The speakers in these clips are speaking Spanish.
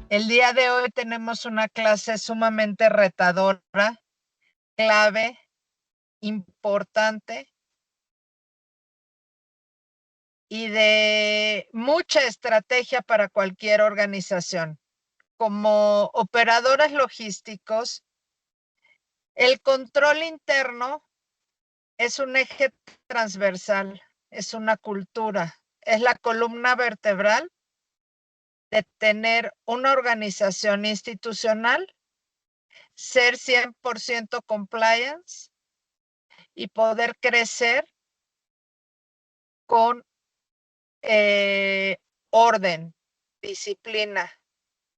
El día de hoy tenemos una clase sumamente retadora, clave, importante y de mucha estrategia para cualquier organización. Como operadores logísticos, el control interno es un eje transversal, es una cultura, es la columna vertebral de tener una organización institucional, ser 100% compliance y poder crecer con orden, disciplina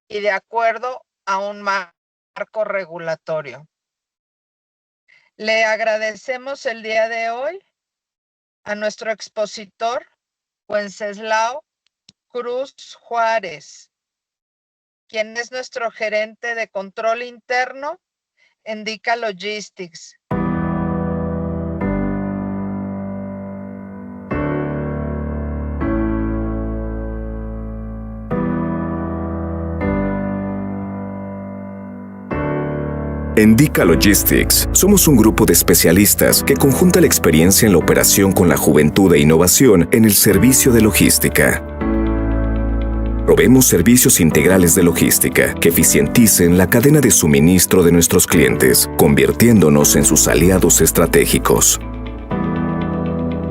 y de acuerdo a un marco regulatorio. Le agradecemos el día de hoy a nuestro expositor, Wenceslao Cruz Juárez, quien es nuestro gerente de control interno en DICA Logistics. En DICA Logistics, somos un grupo de especialistas que conjunta la experiencia en la operación con la juventud e innovación en el servicio de logística. Proveemos servicios integrales de logística que eficienticen la cadena de suministro de nuestros clientes, convirtiéndonos en sus aliados estratégicos.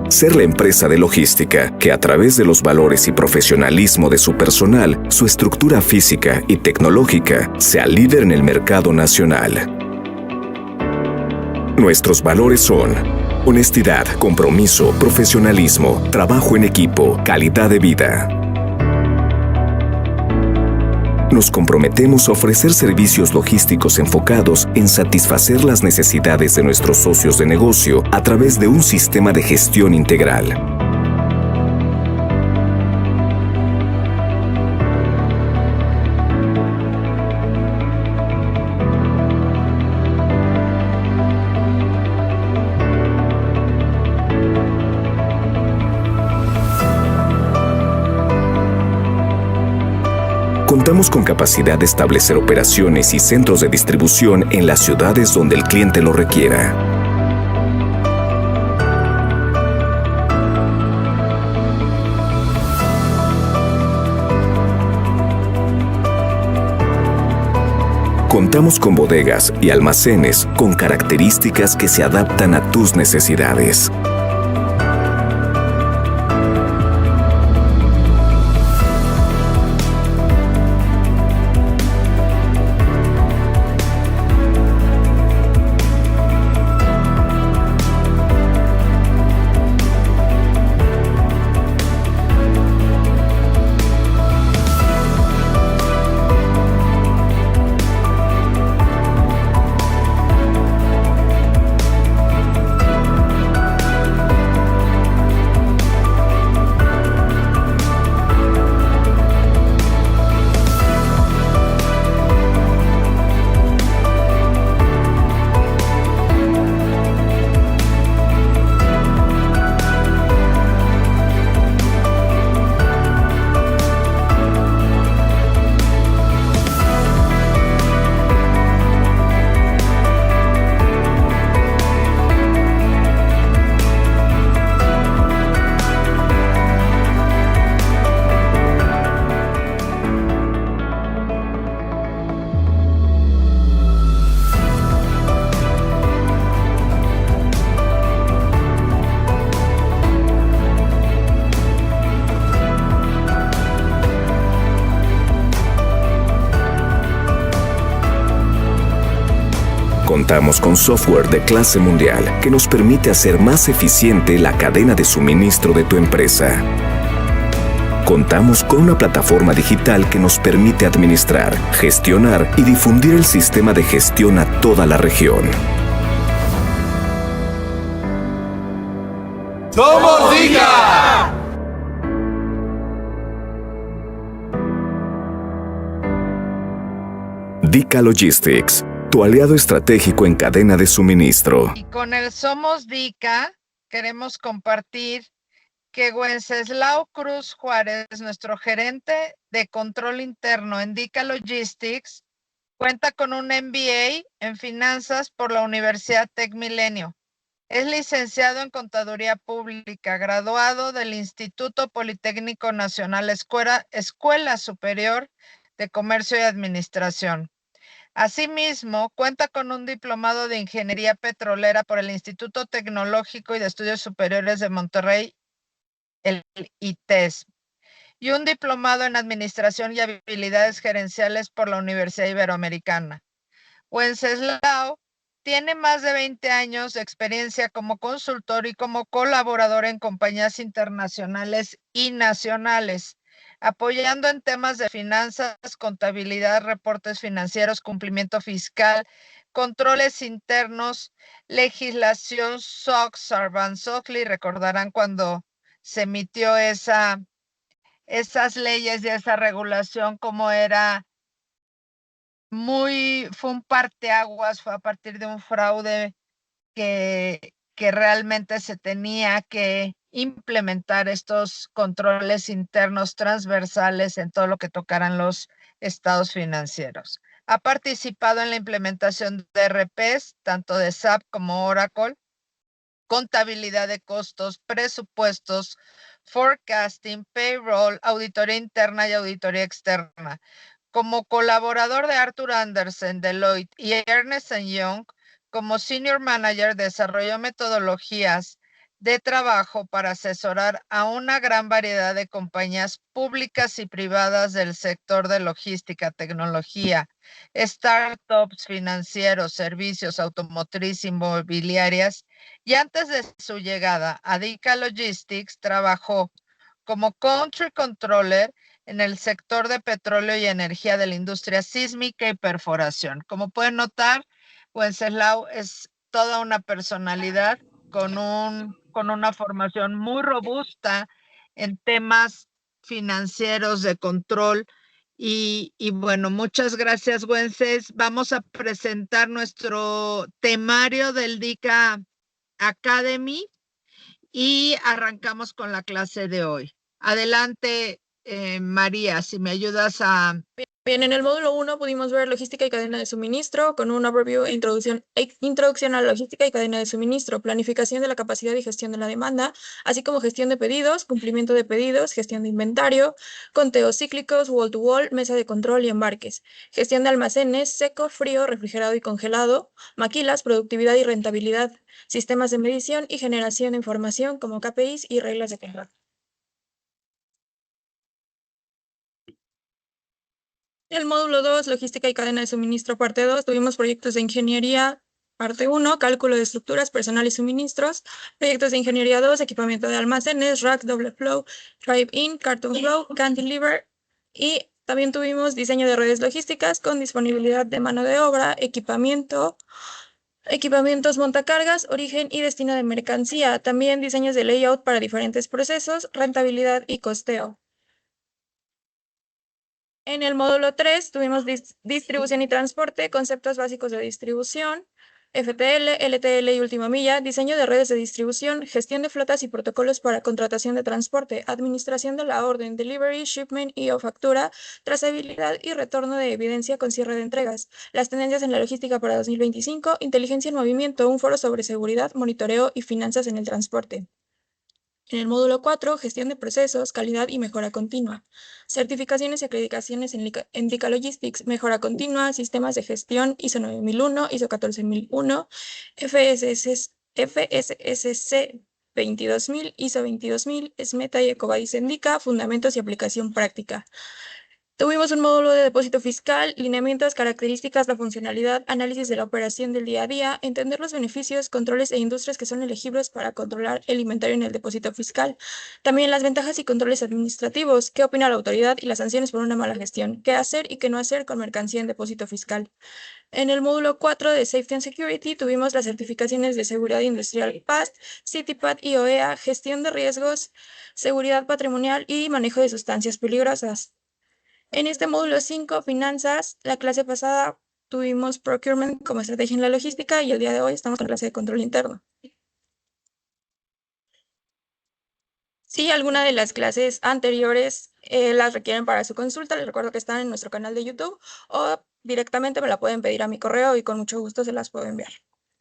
Ser la empresa de logística que a través de los valores y profesionalismo de su personal, su estructura física y tecnológica, sea líder en el mercado nacional. Nuestros valores son honestidad, compromiso, profesionalismo, trabajo en equipo, calidad de vida. Nos comprometemos a ofrecer servicios logísticos enfocados en satisfacer las necesidades de nuestros socios de negocio a través de un sistema de gestión integral. Contamos con capacidad de establecer operaciones y centros de distribución en las ciudades donde el cliente lo requiera. Contamos con bodegas y almacenes con características que se adaptan a tus necesidades. Contamos con software de clase mundial que nos permite hacer más eficiente la cadena de suministro de tu empresa. Contamos con una plataforma digital que nos permite administrar, gestionar y difundir el sistema de gestión a toda la región. ¡Somos DICA! DICA Logistics, tu aliado estratégico en cadena de suministro. Y con el Somos DICA queremos compartir que Wenceslao Cruz Juárez, nuestro gerente de control interno en Dica Logistics, cuenta con un MBA en finanzas por la Universidad Tec Milenio. Es licenciado en Contaduría Pública, graduado del Instituto Politécnico Nacional Escuela Superior de Comercio y Administración. Asimismo, cuenta con un diplomado de Ingeniería Petrolera por el Instituto Tecnológico y de Estudios Superiores de Monterrey, el ITES, y un diplomado en Administración y Habilidades Gerenciales por la Universidad Iberoamericana. Wenceslao tiene más de 20 años de experiencia como consultor y como colaborador en compañías internacionales y nacionales, apoyando en temas de finanzas, contabilidad, reportes financieros, cumplimiento fiscal, controles internos, legislación SOX, Sarbanes-Oxley. Recordarán cuando se emitió esas leyes y esa regulación, como era fue un parteaguas, fue a partir de un fraude que realmente se tenía que implementar estos controles internos transversales en todo lo que tocaran los estados financieros. Ha participado en la implementación de ERPs, tanto de SAP como Oracle, contabilidad de costos, presupuestos, forecasting, payroll, auditoría interna y auditoría externa. Como colaborador de Arthur Andersen, Deloitte y Ernst Young, como Senior Manager, desarrolló metodologías de trabajo para asesorar a una gran variedad de compañías públicas y privadas del sector de logística, tecnología, startups financieros, servicios, automotriz, inmobiliarias, y antes de su llegada a Dica Logistics, trabajó como Country Controller en el sector de petróleo y energía de la industria sísmica y perforación. Como pueden notar, Wenceslao es toda una personalidad con una formación muy robusta en temas financieros de control. Y bueno, muchas gracias, Wences. Vamos a presentar nuestro temario del DICA Academy y arrancamos con la clase de hoy. Adelante, María, si me ayudas a... Bien, en el módulo 1 pudimos ver logística y cadena de suministro con un overview e introducción a la logística y cadena de suministro, planificación de la capacidad y gestión de la demanda, así como gestión de pedidos, cumplimiento de pedidos, gestión de inventario, conteos cíclicos, wall-to-wall, mesa de control y embarques, gestión de almacenes, seco, frío, refrigerado y congelado, maquilas, productividad y rentabilidad, sistemas de medición y generación de información como KPIs y reglas de control. El módulo 2, logística y cadena de suministro, parte 2, tuvimos proyectos de ingeniería, parte 1, cálculo de estructuras, personal y suministros, proyectos de ingeniería 2, equipamiento de almacenes, rack, doble flow, drive-in, carton flow, cantilever, y también tuvimos diseño de redes logísticas con disponibilidad de mano de obra, equipamientos montacargas, origen y destino de mercancía, también diseños de layout para diferentes procesos, rentabilidad y costeo. En el módulo 3 tuvimos distribución y transporte, conceptos básicos de distribución, FTL, LTL y última milla, diseño de redes de distribución, gestión de flotas y protocolos para contratación de transporte, administración de la orden, delivery, shipment y o factura, trazabilidad y retorno de evidencia con cierre de entregas, las tendencias en la logística para 2025, inteligencia en movimiento, un foro sobre seguridad, monitoreo y finanzas en el transporte. En el módulo 4, gestión de procesos, calidad y mejora continua. Certificaciones y acreditaciones en Dica Logistics, mejora continua, sistemas de gestión ISO 9001, ISO 14001, FSSC 22000, ISO 22000, SMETA y EcoVadis en Dica, fundamentos y aplicación práctica. Tuvimos un módulo de depósito fiscal, lineamientos, características, la funcionalidad, análisis de la operación del día a día, entender los beneficios, controles e industrias que son elegibles para controlar el inventario en el depósito fiscal. También las ventajas y controles administrativos, qué opina la autoridad y las sanciones por una mala gestión, qué hacer y qué no hacer con mercancía en depósito fiscal. En el módulo 4 de Safety and Security tuvimos las certificaciones de seguridad industrial PAST, CITIPAT y OEA, gestión de riesgos, seguridad patrimonial y manejo de sustancias peligrosas. En este módulo 5, finanzas, la clase pasada tuvimos procurement como estrategia en la logística y el día de hoy estamos con la clase de control interno. Si alguna de las clases anteriores las requieren para su consulta, les recuerdo que están en nuestro canal de YouTube o directamente me la pueden pedir a mi correo y con mucho gusto se las puedo enviar.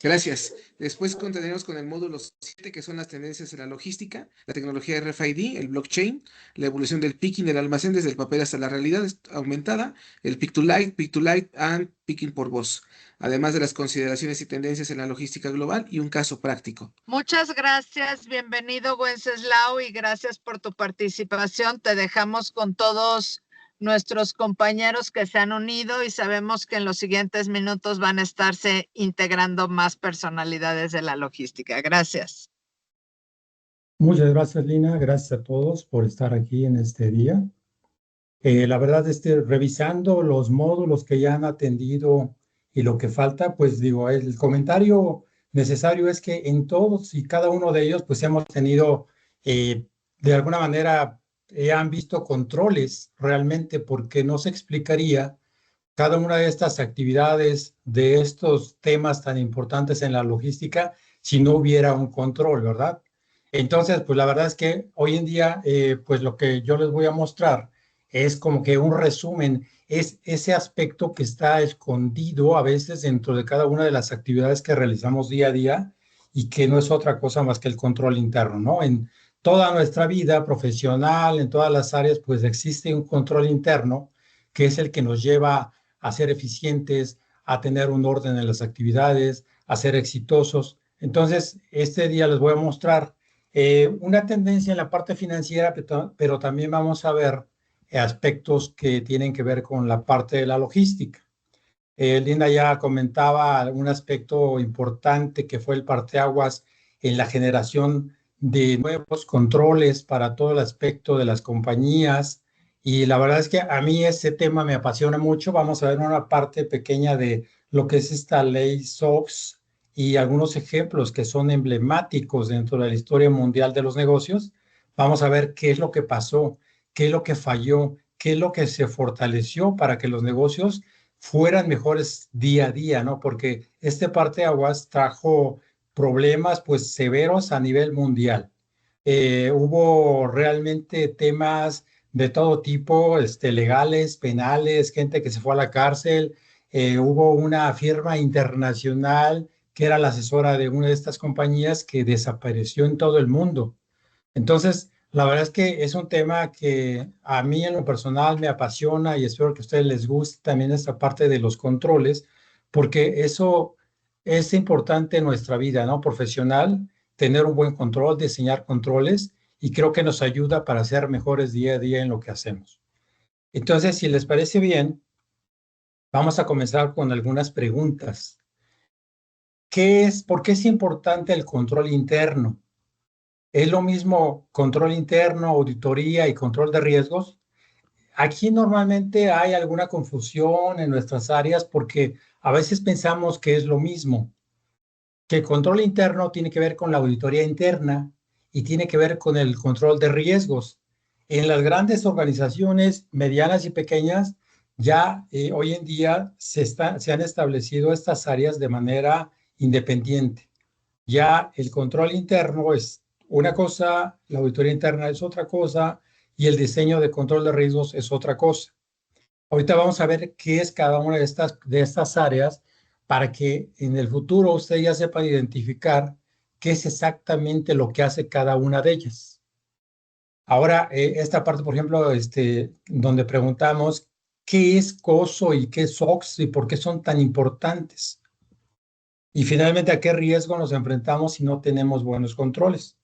Gracias. Después continuaremos con el módulo 7, que son las tendencias en la logística, la tecnología RFID, el blockchain, la evolución del picking del almacén desde el papel hasta la realidad aumentada, el pick to light and picking por voz, además de las consideraciones y tendencias en la logística global y un caso práctico. Muchas gracias, bienvenido Wenceslao y gracias por tu participación. Te dejamos con todos nuestros compañeros que se han unido y sabemos que en los siguientes minutos van a estarse integrando más personalidades de la logística. Gracias. Muchas gracias, Lina. Gracias a todos por estar aquí en este día. La verdad, revisando los módulos que ya han atendido y lo que falta, pues digo, el comentario necesario es que en todos y cada uno de ellos, pues hemos tenido, de alguna manera, han visto controles realmente, porque no se explicaría cada una de estas actividades, de estos temas tan importantes en la logística, si no hubiera un control, ¿verdad? Entonces, pues la verdad es que hoy en día, pues lo que yo les voy a mostrar es como que un resumen, es ese aspecto que está escondido a veces dentro de cada una de las actividades que realizamos día a día y que no es otra cosa más que el control interno, ¿no? En toda nuestra vida profesional, en todas las áreas, pues existe un control interno que es el que nos lleva a ser eficientes, a tener un orden en las actividades, a ser exitosos. Entonces, este día les voy a mostrar una tendencia en la parte financiera, pero también vamos a ver aspectos que tienen que ver con la parte de la logística. Linda ya comentaba un aspecto importante que fue el parteaguas en la generación de nuevos controles para todo el aspecto de las compañías, y la verdad es que a mí ese tema me apasiona mucho. Vamos a ver una parte pequeña de lo que es esta ley SOX y algunos ejemplos que son emblemáticos dentro de la historia mundial de los negocios. Vamos a ver qué es lo que pasó, qué es lo que falló, qué es lo que se fortaleció para que los negocios fueran mejores día a día, ¿no? Porque este parteaguas trajo problemas pues severos a nivel mundial. Hubo realmente temas de todo tipo, legales, penales, gente que se fue a la cárcel. Hubo una firma internacional que era la asesora de una de estas compañías que desapareció en todo el mundo. Entonces, la verdad es que es un tema que a mí en lo personal me apasiona y espero que a ustedes les guste también esta parte de los controles, porque eso es importante en nuestra vida, ¿no? Profesional, tener un buen control, diseñar controles, y creo que nos ayuda para ser mejores día a día en lo que hacemos. Entonces, si les parece bien, vamos a comenzar con algunas preguntas. ¿Por qué es importante el control interno? ¿Es lo mismo control interno, auditoría y control de riesgos? Aquí normalmente hay alguna confusión en nuestras áreas porque a veces pensamos que es lo mismo, que el control interno tiene que ver con la auditoría interna y tiene que ver con el control de riesgos. En las grandes organizaciones, medianas y pequeñas, ya hoy en día se han establecido estas áreas de manera independiente. Ya el control interno es una cosa, la auditoría interna es otra cosa y el diseño de control de riesgos es otra cosa. Ahorita vamos a ver qué es cada una de estas áreas para que en el futuro ustedes ya sepan identificar qué es exactamente lo que hace cada una de ellas. Ahora, esta parte, por ejemplo, donde preguntamos qué es COSO y qué es SOX y por qué son tan importantes. Y finalmente, ¿a qué riesgo nos enfrentamos si no tenemos buenos controles?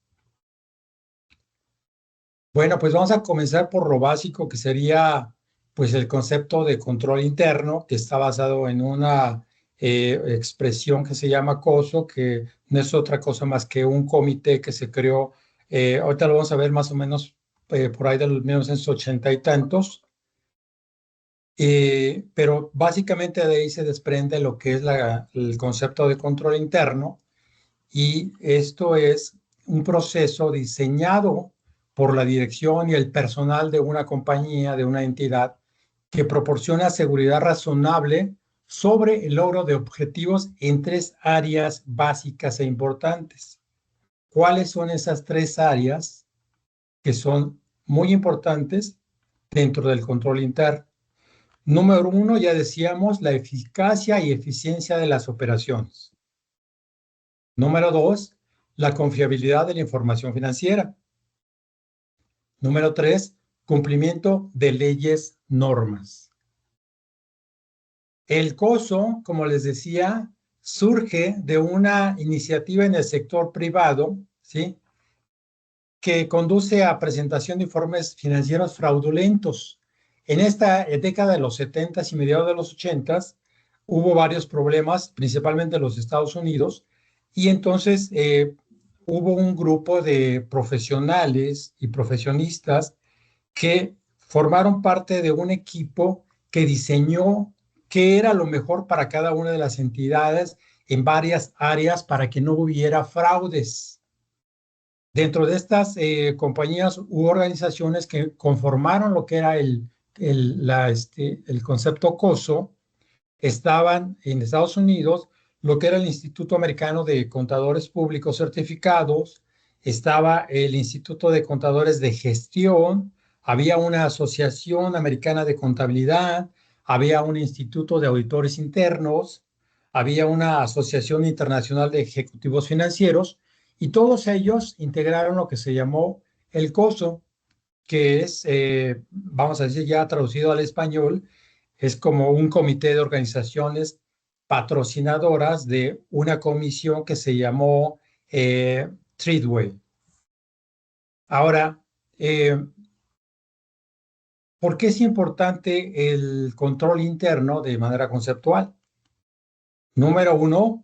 Bueno, pues vamos a comenzar por lo básico, que sería pues el concepto de control interno, que está basado en una expresión que se llama COSO, que no es otra cosa más que un comité que se creó, ahorita lo vamos a ver más o menos por ahí de los 1980 y tantos, pero básicamente de ahí se desprende lo que es el concepto de control interno, y esto es un proceso diseñado por la dirección y el personal de una compañía, de una entidad, que proporciona seguridad razonable sobre el logro de objetivos en 3 áreas básicas e importantes. ¿Cuáles son esas 3 áreas que son muy importantes dentro del control interno. Número 1, ya decíamos, la eficacia y eficiencia de las operaciones. Número 2, la confiabilidad de la información financiera. Número 3, cumplimiento de leyes, normas. El COSO, como les decía, surge de una iniciativa en el sector privado, ¿sí?, que conduce a presentación de informes financieros fraudulentos. En esta década de los 70s y mediados de los 80s hubo varios problemas, principalmente en los Estados Unidos, y entonces hubo un grupo de profesionales y profesionistas que formaron parte de un equipo que diseñó qué era lo mejor para cada una de las entidades en varias áreas para que no hubiera fraudes. Dentro de estas compañías u organizaciones que conformaron lo que era el concepto COSO, estaban en Estados Unidos lo que era el Instituto Americano de Contadores Públicos Certificados, estaba el Instituto de Contadores de Gestión, había una Asociación Americana de Contabilidad, había un Instituto de Auditores Internos, había una Asociación Internacional de Ejecutivos Financieros, y todos ellos integraron lo que se llamó el COSO, que es, vamos a decir ya traducido al español, es como un comité de organizaciones patrocinadoras de una comisión que se llamó Treadway. Ahora, ¿por qué es importante el control interno de manera conceptual? Número 1,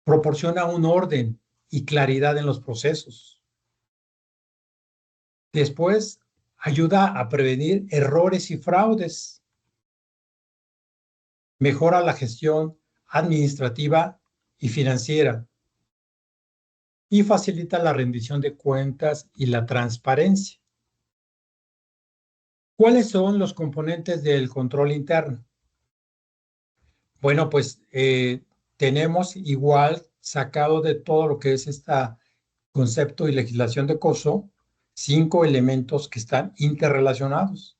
proporciona un orden y claridad en los procesos. Después, ayuda a prevenir errores y fraudes. Mejora la gestión administrativa y financiera. Y facilita la rendición de cuentas y la transparencia. ¿Cuáles son los componentes del control interno? Bueno, pues tenemos igual sacado de todo lo que es este concepto y legislación de COSO, 5 elementos que están interrelacionados.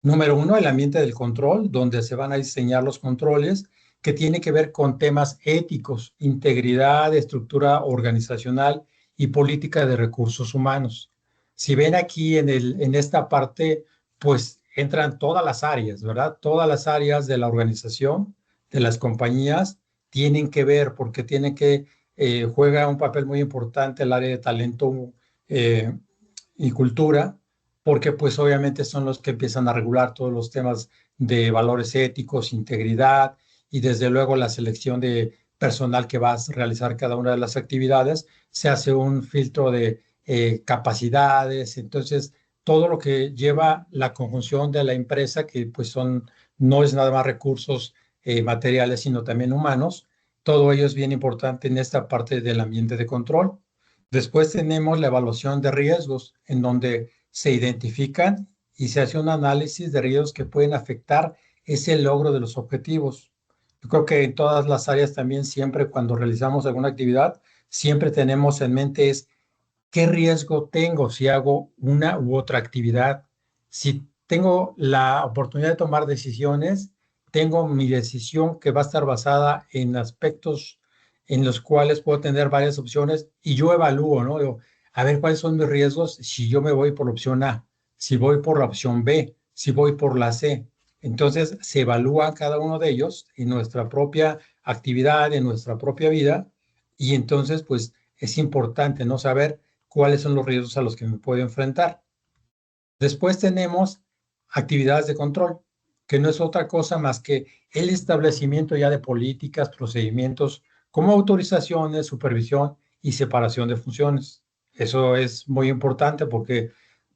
Número 1, el ambiente del control, donde se van a diseñar los controles que tienen que ver con temas éticos, integridad, estructura organizacional y política de recursos humanos. Si ven aquí en esta parte, pues entran todas las áreas, ¿verdad? Todas las áreas de la organización, de las compañías, tienen que ver porque tienen que, juega un papel muy importante el área de talento y cultura, porque pues obviamente son los que empiezan a regular todos los temas de valores éticos, integridad y desde luego la selección de personal que va a realizar cada una de las actividades. Se hace un filtro de capacidades, entonces todo lo que lleva la conjunción de la empresa, que pues no es nada más recursos materiales, sino también humanos, todo ello es bien importante en esta parte del ambiente de control. Después tenemos la evaluación de riesgos, en donde se identifican y se hace un análisis de riesgos que pueden afectar ese logro de los objetivos. Yo creo que en todas las áreas también siempre cuando realizamos alguna actividad, siempre tenemos en mente es qué riesgo tengo si hago una u otra actividad. Si tengo la oportunidad de tomar decisiones, tengo mi decisión que va a estar basada en aspectos en los cuales puedo tener varias opciones y yo evalúo, ¿no? Digo, a ver cuáles son mis riesgos si yo me voy por la opción A, si voy por la opción B, si voy por la C. Entonces se evalúa cada uno de ellos en nuestra propia actividad, en nuestra propia vida, y entonces pues es importante, ¿no?, saber cuáles son los riesgos a los que me puedo enfrentar. Después tenemos actividades de control, que no es otra cosa más que el establecimiento ya de políticas, procedimientos, como autorizaciones, supervisión y separación de funciones. Eso es muy importante porque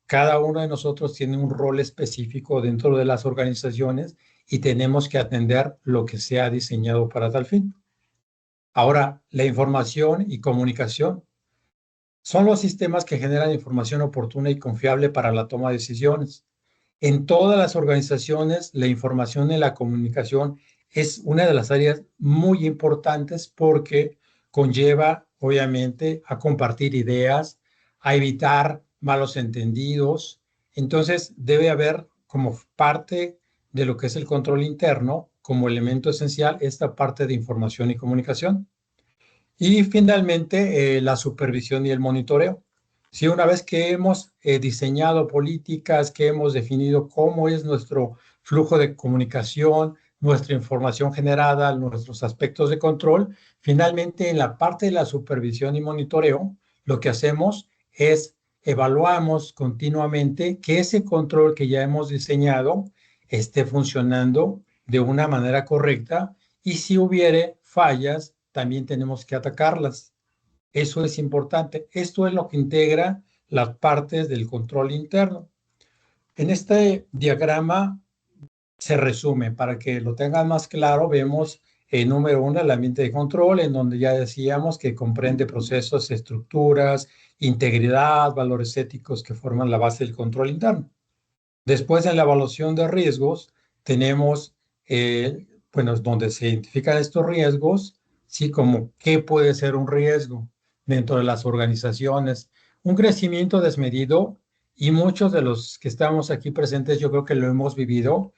cada uno de nosotros tiene un rol específico dentro de las organizaciones y tenemos que atender lo que se ha diseñado para tal fin. Ahora, la información y comunicación son los sistemas que generan información oportuna y confiable para la toma de decisiones. En todas las organizaciones, la información y la comunicación es una de las áreas muy importantes porque conlleva, obviamente, a compartir ideas, a evitar malos entendidos. Entonces, debe haber como parte de lo que es el control interno, como elemento esencial, esta parte de información y comunicación. Y finalmente, la supervisión y el monitoreo. Si una vez que hemos diseñado políticas, que hemos definido cómo es nuestro flujo de comunicación, nuestra información generada, nuestros aspectos de control, finalmente en la parte de la supervisión y monitoreo, lo que hacemos es evaluamos continuamente que ese control que ya hemos diseñado esté funcionando de una manera correcta y si hubiere fallas, también tenemos que atacarlas. Eso es importante. Esto es lo que integra las partes del control interno. En este diagrama se resume, para que lo tengan más claro, vemos número 1, el ambiente de control, en donde ya decíamos que comprende procesos, estructuras, integridad, valores éticos que forman la base del control interno. Después, en la evaluación de riesgos, tenemos, bueno, donde se identifican estos riesgos, sí, como qué puede ser un riesgo dentro de las organizaciones. Un crecimiento desmedido, y muchos de los que estamos aquí presentes, yo creo que lo hemos vivido,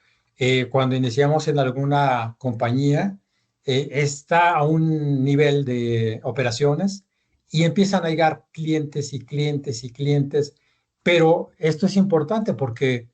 cuando iniciamos en alguna compañía, está a un nivel de operaciones y empiezan a llegar clientes y clientes y clientes, pero esto es importante porque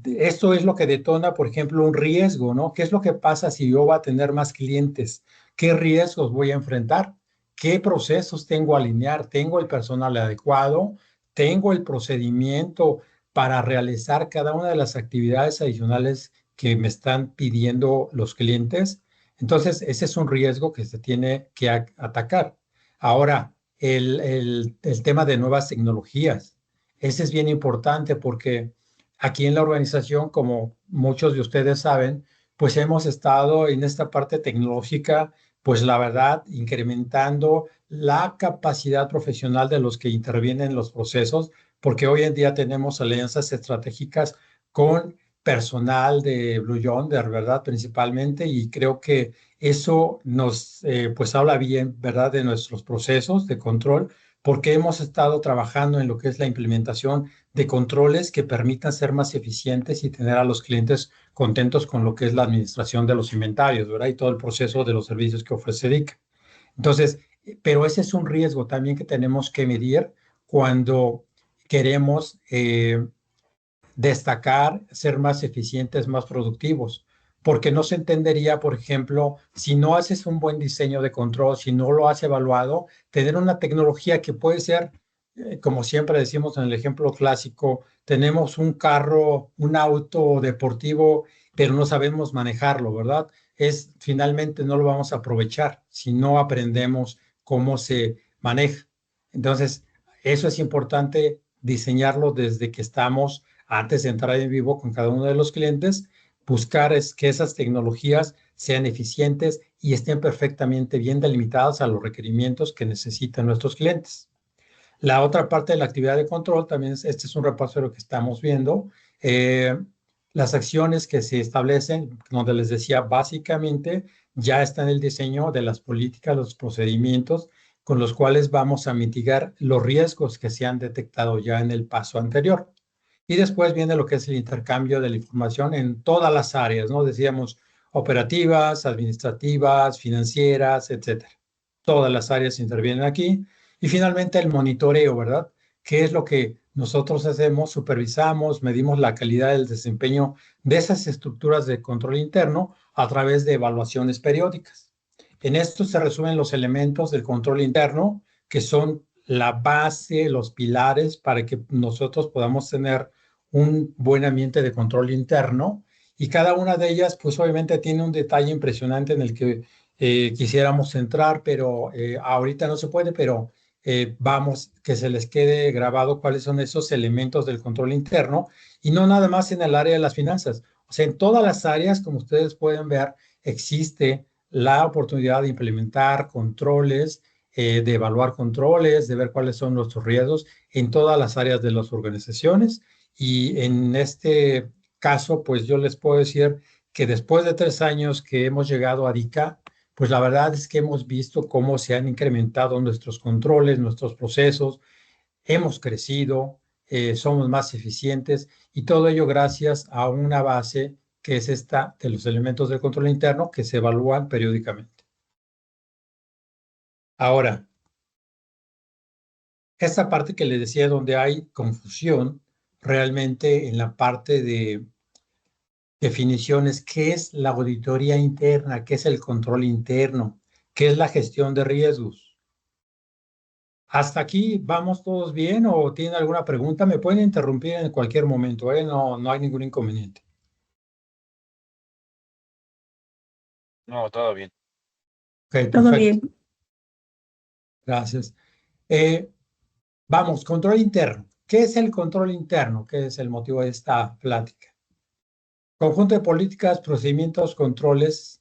esto es lo que detona, por ejemplo, un riesgo, ¿no? ¿Qué es lo que pasa si yo voy a tener más clientes? ¿Qué riesgos voy a enfrentar? ¿Qué procesos tengo a alinear? ¿Tengo el personal adecuado? ¿Tengo el procedimiento para realizar cada una de las actividades adicionales que me están pidiendo los clientes? Entonces, ese es un riesgo que se tiene que atacar. Ahora, el tema de nuevas tecnologías. Ese es bien importante porque aquí en la organización, como muchos de ustedes saben, pues hemos estado en esta parte tecnológica, pues la verdad, incrementando la capacidad profesional de los que intervienen en los procesos, porque hoy en día tenemos alianzas estratégicas con personal de Blue Yonder, ¿verdad? Principalmente, y creo que eso nos, pues habla bien, ¿verdad? De nuestros procesos de control, porque hemos estado trabajando en lo que es la implementación de controles que permitan ser más eficientes y tener a los clientes contentos con lo que es la administración de los inventarios, ¿verdad? Y todo el proceso de los servicios que ofrece DIC. Entonces, pero ese es un riesgo también que tenemos que medir cuando queremos destacar, ser más eficientes, más productivos, porque no se entendería, por ejemplo, si no haces un buen diseño de control, si no lo has evaluado, tener una tecnología que puede ser, como siempre decimos en el ejemplo clásico, tenemos un carro, un auto deportivo, pero no sabemos manejarlo, ¿verdad? Finalmente no lo vamos a aprovechar si no aprendemos cómo se maneja. Entonces, eso es importante diseñarlo desde que estamos antes de entrar en vivo con cada uno de los clientes, buscar que esas tecnologías sean eficientes y estén perfectamente bien delimitadas a los requerimientos que necesitan nuestros clientes. La otra parte de la actividad de control también este es un repaso de lo que estamos viendo. Las acciones que se establecen, donde les decía, básicamente ya está en el diseño de las políticas, los procedimientos con los cuales vamos a mitigar los riesgos que se han detectado ya en el paso anterior. Y después viene lo que es el intercambio de la información en todas las áreas, ¿no? Decíamos operativas, administrativas, financieras, etcétera. Todas las áreas intervienen aquí. Y finalmente el monitoreo, ¿verdad? ¿Qué es lo que nosotros hacemos? Supervisamos, medimos la calidad del desempeño de esas estructuras de control interno a través de evaluaciones periódicas. En esto se resumen los elementos del control interno, que son la base, los pilares para que nosotros podamos tener un buen ambiente de control interno, y cada una de ellas pues obviamente tiene un detalle impresionante en el que quisiéramos entrar, pero ahorita no se puede, pero vamos, que se les quede grabado cuáles son esos elementos del control interno, y no nada más en el área de las finanzas. O sea, en todas las áreas, como ustedes pueden ver, existe la oportunidad de implementar controles, de evaluar controles, de ver cuáles son nuestros riesgos en todas las áreas de las organizaciones. Y en este caso, pues yo les puedo decir que después de 3 años que hemos llegado a DICA, pues la verdad es que hemos visto cómo se han incrementado nuestros controles, nuestros procesos. hemos crecido, somos más eficientes y todo ello gracias a una base que es esta de los elementos del control interno que se evalúan periódicamente. Ahora, esta parte que les decía donde hay confusión realmente en la parte de definiciones, ¿qué es la auditoría interna? ¿Qué es el control interno? ¿Qué es la gestión de riesgos? ¿Hasta aquí vamos todos bien o tienen alguna pregunta? Me pueden interrumpir en cualquier momento, ¿eh? No hay ningún inconveniente. No, todo bien. Ok, Todo perfecto. bien. Gracias. Vamos, control interno. ¿Qué es el control interno? ¿Qué es el motivo de esta plática? Conjunto de políticas, procedimientos, controles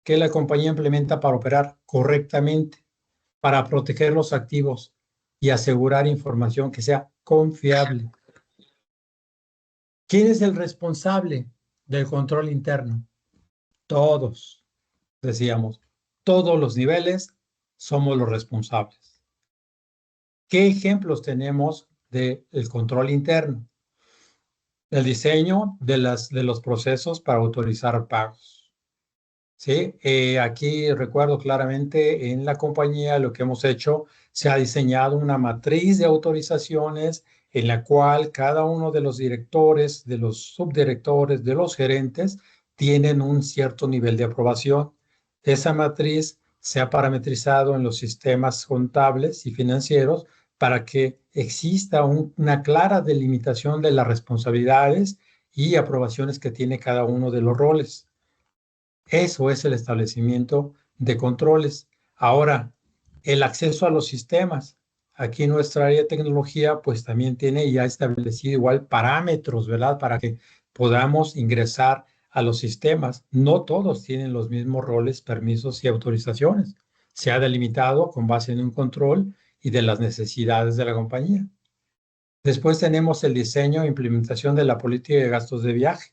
que la compañía implementa para operar correctamente, para proteger los activos y asegurar información que sea confiable. ¿Quién es el responsable del control interno? Todos, decíamos, todos los niveles somos los responsables. ¿Qué ejemplos tenemos del control interno? El diseño de los procesos para autorizar pagos. ¿Sí? Aquí recuerdo claramente en la compañía lo que hemos hecho, se ha diseñado una matriz de autorizaciones en la cual cada uno de los directores, de los subdirectores, de los gerentes tienen un cierto nivel de aprobación. Esa matriz se ha parametrizado en los sistemas contables y financieros para que exista una clara delimitación de las responsabilidades y aprobaciones que tiene cada uno de los roles. Eso es el establecimiento de controles. Ahora, el acceso a los sistemas. Aquí nuestra área de tecnología pues también tiene ya establecido igual parámetros, ¿verdad? Para que podamos ingresar a los sistemas. No todos tienen los mismos roles, permisos y autorizaciones. Se ha delimitado con base en un control y de las necesidades de la compañía. Después tenemos el diseño e implementación de la política de gastos de viaje.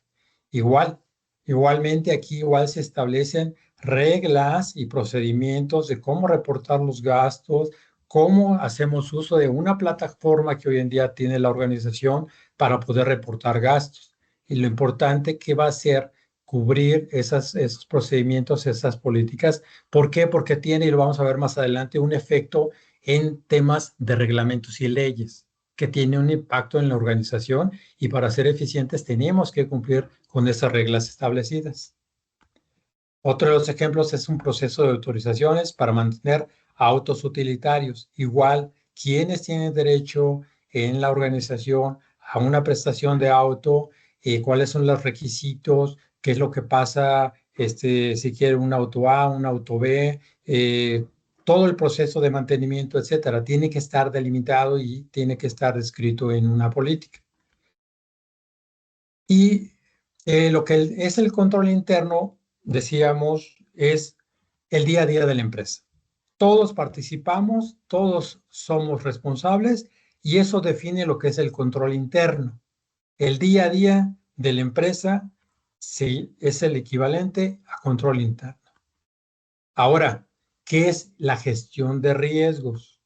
Igualmente aquí igual se establecen reglas y procedimientos de cómo reportar los gastos, cómo hacemos uso de una plataforma que hoy en día tiene la organización para poder reportar gastos. Y lo importante que va a ser cubrir esos procedimientos, esas políticas. ¿Por qué? Porque tiene, y lo vamos a ver más adelante, un efecto en temas de reglamentos y leyes que tiene un impacto en la organización y para ser eficientes tenemos que cumplir con esas reglas establecidas. Otro de los ejemplos es un proceso de autorizaciones para mantener autos utilitarios. Igual, quienes tienen derecho en la organización a una prestación de auto, cuáles son los requisitos, qué es lo que pasa si quiere un auto A, un auto B, todo el proceso de mantenimiento, etcétera, tiene que estar delimitado y tiene que estar descrito en una política. Y lo que es el control interno, decíamos, es el día a día de la empresa. Todos participamos, todos somos responsables y eso define lo que es el control interno. El día a día de la empresa sí, es el equivalente a control interno. Ahora, ¿qué es la gestión de riesgos?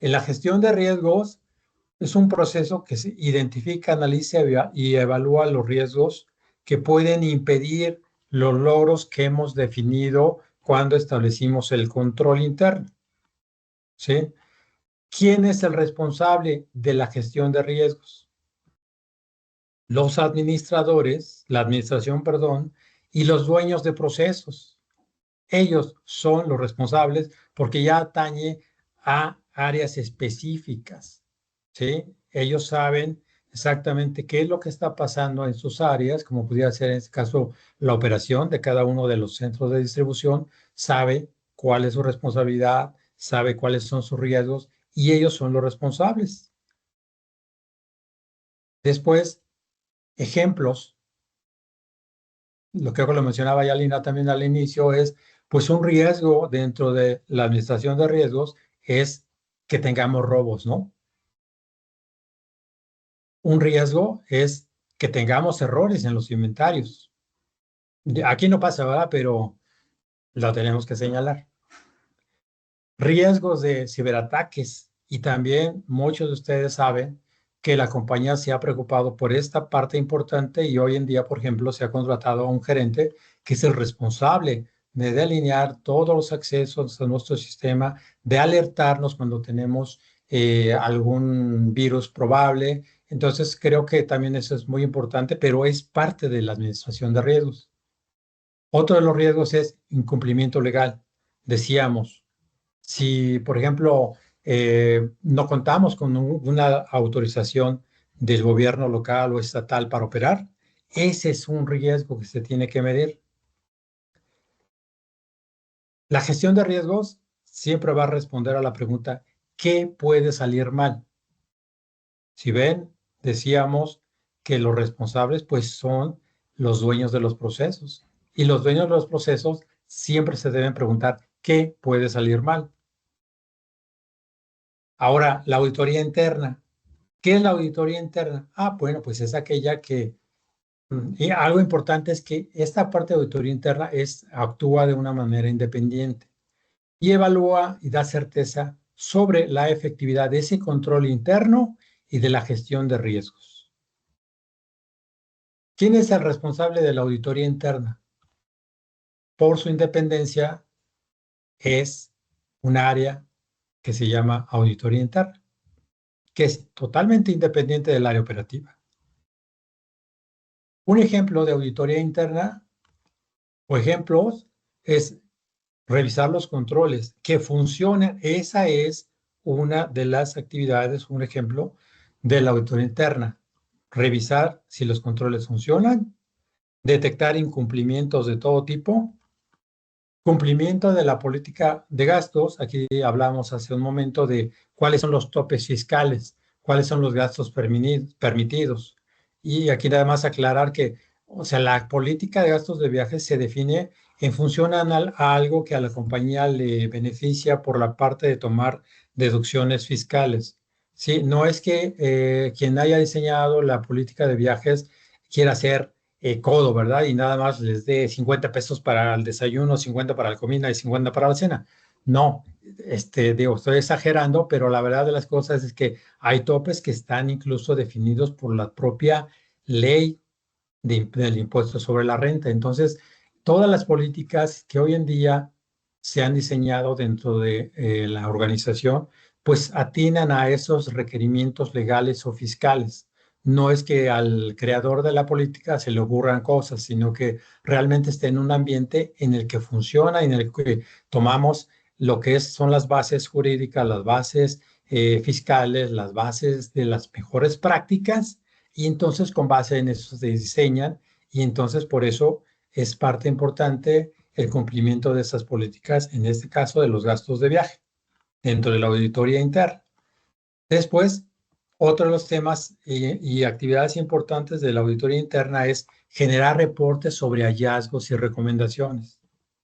En la gestión de riesgos es un proceso que se identifica, analiza y evalúa los riesgos que pueden impedir los logros que hemos definido cuando establecimos el control interno. ¿Sí? ¿Quién es el responsable de la gestión de riesgos? Los administradores, la administración, perdón, y los dueños de procesos. Ellos son los responsables porque ya atañe a áreas específicas, ¿sí? Ellos saben exactamente qué es lo que está pasando en sus áreas, como pudiera ser en este caso la operación de cada uno de los centros de distribución, sabe cuál es su responsabilidad, sabe cuáles son sus riesgos y ellos son los responsables. Después, ejemplos. Lo que lo mencionaba ya Lina también al inicio es, pues un riesgo dentro de la administración de riesgos es que tengamos robos, ¿no? Un riesgo es que tengamos errores en los inventarios. Aquí no pasa, ¿verdad? Pero lo tenemos que señalar. Riesgos de ciberataques. Y también muchos de ustedes saben que la compañía se ha preocupado por esta parte importante y hoy en día, por ejemplo, se ha contratado a un gerente que es el responsable de delinear todos los accesos a nuestro sistema, de alertarnos cuando tenemos algún virus probable. Entonces, creo que también eso es muy importante, pero es parte de la administración de riesgos. Otro de los riesgos es incumplimiento legal. Decíamos, si, por ejemplo, no contamos con una autorización del gobierno local o estatal para operar, ese es un riesgo que se tiene que medir. La gestión de riesgos siempre va a responder a la pregunta, ¿qué puede salir mal? Si ven, decíamos que los responsables pues son los dueños de los procesos y los dueños de los procesos siempre se deben preguntar, ¿qué puede salir mal? Ahora, la auditoría interna. ¿Qué es la auditoría interna? Bueno, pues es aquella que, y algo importante es que esta parte de auditoría interna actúa de una manera independiente y evalúa y da certeza sobre la efectividad de ese control interno y de la gestión de riesgos. ¿Quién es el responsable de la auditoría interna? Por su independencia, es un área que se llama auditoría interna, que es totalmente independiente del área operativa. Un ejemplo de auditoría interna o ejemplos es revisar los controles que funcionan. Esa es una de las actividades, un ejemplo de la auditoría interna. Revisar si los controles funcionan, detectar incumplimientos de todo tipo, cumplimiento de la política de gastos. Aquí hablamos hace un momento de cuáles son los topes fiscales, cuáles son los gastos permitidos. Y aquí nada más aclarar que, o sea, la política de gastos de viajes se define en función a algo que a la compañía le beneficia por la parte de tomar deducciones fiscales. Sí, no es que quien haya diseñado la política de viajes quiera hacer codo, ¿verdad? Y nada más les dé 50 pesos para el desayuno, 50 para la comida y 50 para la cena. No, digo, estoy exagerando, pero la verdad de las cosas es que hay topes que están incluso definidos por la propia ley del impuesto sobre la renta. Entonces, todas las políticas que hoy en día se han diseñado dentro de la organización, pues atinan a esos requerimientos legales o fiscales. No es que al creador de la política se le ocurran cosas, sino que realmente esté en un ambiente en el que funciona, en el que tomamos lo que son las bases jurídicas, las bases fiscales, las bases de las mejores prácticas, y entonces con base en eso se diseñan, y entonces por eso es parte importante el cumplimiento de esas políticas, en este caso de los gastos de viaje, dentro de la auditoría interna. Después, otro de los temas y actividades importantes de la auditoría interna es generar reportes sobre hallazgos y recomendaciones.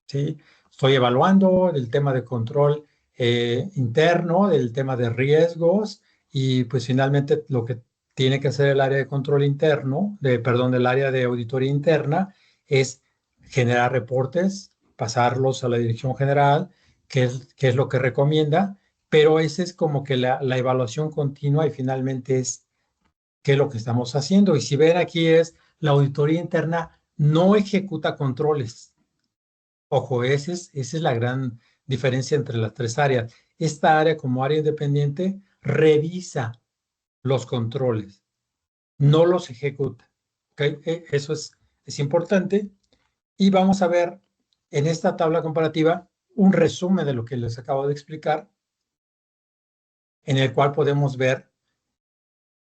¿Sí? Estoy evaluando el tema de control interno, del tema de riesgos y pues finalmente lo que tiene que hacer el área de control interno, del área de auditoría interna es generar reportes, pasarlos a la dirección general, que es lo que recomienda, pero ese es como que la evaluación continua y finalmente es qué es lo que estamos haciendo. Y si ven aquí es la auditoría interna no ejecuta controles. Ojo, esa es la gran diferencia entre las tres áreas. Esta área como área independiente revisa los controles, no los ejecuta. ¿Okay? Eso es importante. Y vamos a ver en esta tabla comparativa un resumen de lo que les acabo de explicar, en el cual podemos ver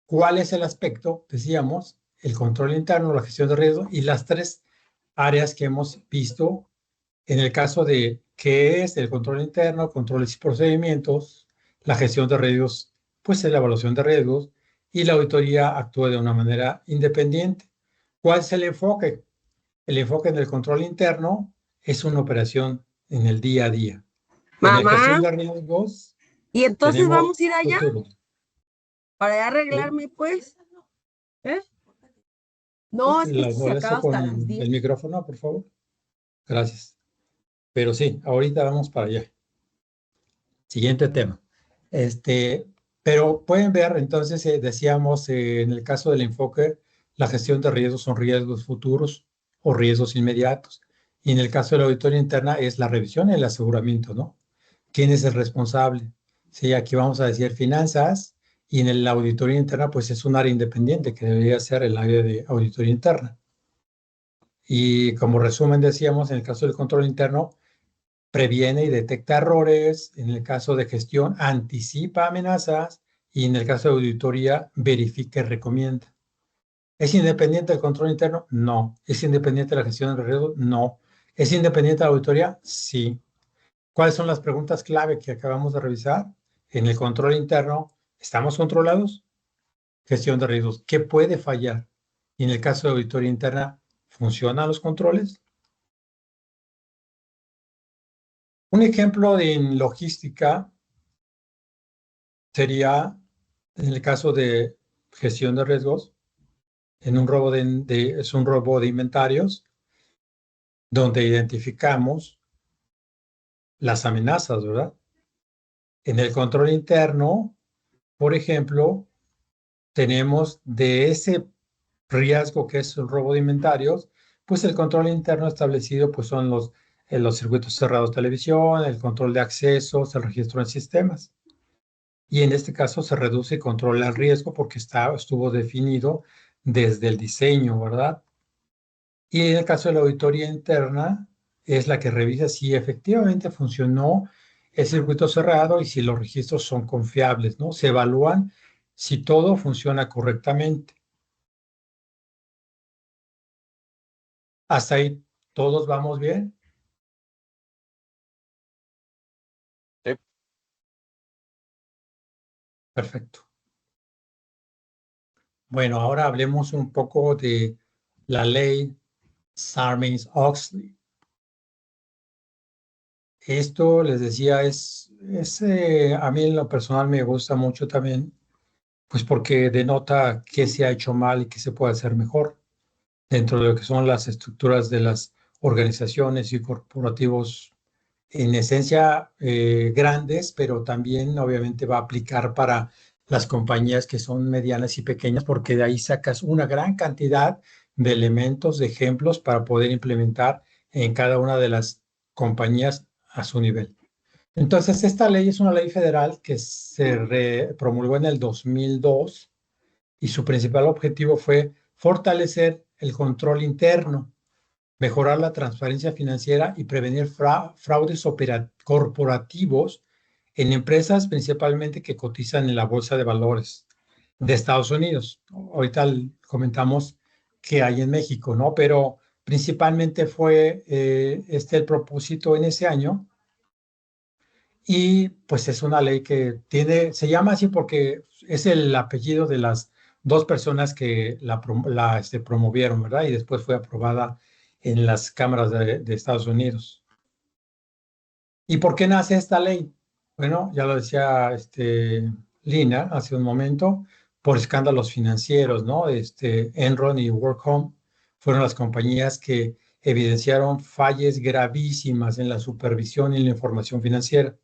cuál es el aspecto, decíamos, el control interno, la gestión de riesgo y las tres áreas que hemos visto en el caso de qué es el control interno, controles y procedimientos, la gestión de riesgos, pues es la evaluación de riesgos y la auditoría actúa de una manera independiente. ¿Cuál es el enfoque? El enfoque en el control interno es una operación en el día a día. En la gestión de riesgos, y entonces tenemos vamos a ir allá futuros. para arreglarme, pues. No, es que ¿Las esto se molesto acaba hasta las con 10. el micrófono, por favor? Gracias. Pero sí, ahorita vamos para allá. Siguiente tema. Pero pueden ver, entonces, decíamos, en el caso del enfoque, la gestión de riesgos son riesgos futuros o riesgos inmediatos. Y en el caso de la auditoría interna es la revisión y el aseguramiento, ¿no? ¿Quién es el responsable? Sí, aquí vamos a decir finanzas, y en la auditoría interna, pues es un área independiente que debería ser el área de auditoría interna. Y como resumen decíamos, en el caso del control interno, previene y detecta errores; en el caso de gestión, anticipa amenazas; y en el caso de auditoría, verifica y recomienda. ¿Es independiente del control interno? No. ¿Es independiente de la gestión de riesgo? No. ¿Es independiente de la auditoría? Sí. ¿Cuáles son las preguntas clave que acabamos de revisar? En el control interno, ¿estamos controlados? Gestión de riesgos, ¿qué puede fallar? Y en el caso de auditoría interna, ¿funcionan los controles? Un ejemplo en logística sería, en el caso de gestión de riesgos, en un robo es un robo de inventarios, donde identificamos las amenazas, ¿verdad? En el control interno, por ejemplo, tenemos de ese riesgo que es el robo de inventarios, pues el control interno establecido pues son los circuitos cerrados de televisión, el control de accesos, el registro en sistemas. Y en este caso se reduce y controla el riesgo porque estuvo definido desde el diseño, ¿verdad? Y en el caso de la auditoría interna, es la que revisa si efectivamente funcionó el circuito cerrado y si los registros son confiables, ¿no? Se evalúan si todo funciona correctamente. Hasta ahí, ¿todos vamos bien? Sí. Perfecto. Bueno, ahora hablemos un poco de la ley Sarbanes-Oxley. Esto, les decía, a mí en lo personal me gusta mucho también, pues porque denota qué se ha hecho mal y qué se puede hacer mejor dentro de lo que son las estructuras de las organizaciones y corporativos, en esencia grandes, pero también obviamente va a aplicar para las compañías que son medianas y pequeñas, porque de ahí sacas una gran cantidad de elementos, de ejemplos para poder implementar en cada una de las compañías a su nivel. Entonces, esta ley es una ley federal que se promulgó en el 2002, y su principal objetivo fue fortalecer el control interno, mejorar la transparencia financiera y prevenir fraudes corporativos en empresas principalmente que cotizan en la Bolsa de Valores de Estados Unidos. Ahorita comentamos que hay en México, ¿no? Pero principalmente fue el propósito en ese año. Y pues es una ley que se llama así porque es el apellido de las dos personas que la promovieron, ¿verdad? Y después fue aprobada en las cámaras de Estados Unidos. ¿Y por qué nace esta ley? Bueno, ya lo decía Lina hace un momento, por escándalos financieros, ¿no? Enron y WorkHome fueron las compañías que evidenciaron fallas gravísimas en la supervisión y la información financiera.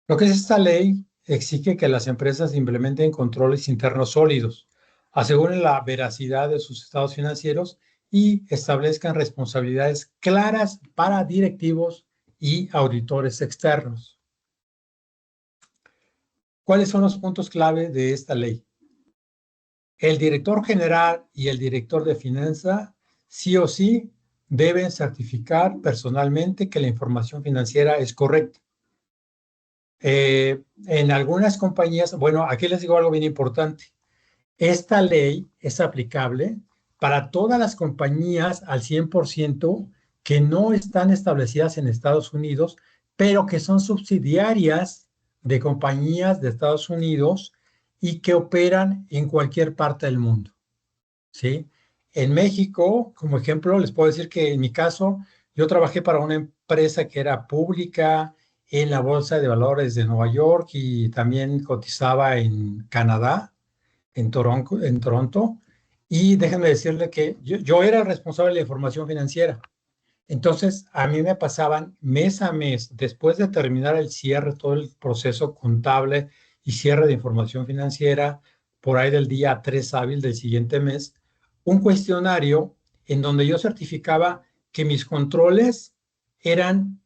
Lo que es esta ley exige que las empresas implementen controles internos sólidos, aseguren la veracidad de sus estados financieros y establezcan responsabilidades claras para directivos y auditores externos. ¿Cuáles son los puntos clave de esta ley? El director general y el director de finanzas sí o sí deben certificar personalmente que la información financiera es correcta. En algunas compañías, bueno, aquí les digo algo bien importante. Esta ley es aplicable para todas las compañías al 100% que no están establecidas en Estados Unidos, pero que son subsidiarias de compañías de Estados Unidos y que operan en cualquier parte del mundo, ¿sí? En México, como ejemplo, les puedo decir que en mi caso, yo trabajé para una empresa que era pública en la Bolsa de Valores de Nueva York y también cotizaba en Canadá, en Toronto. Y déjenme decirle que yo era el responsable de la información financiera. Entonces, a mí me pasaban mes a mes, después de terminar el cierre, todo el proceso contable y cierre de información financiera, por ahí del día 3 hábil del siguiente mes, un cuestionario en donde yo certificaba que mis controles eran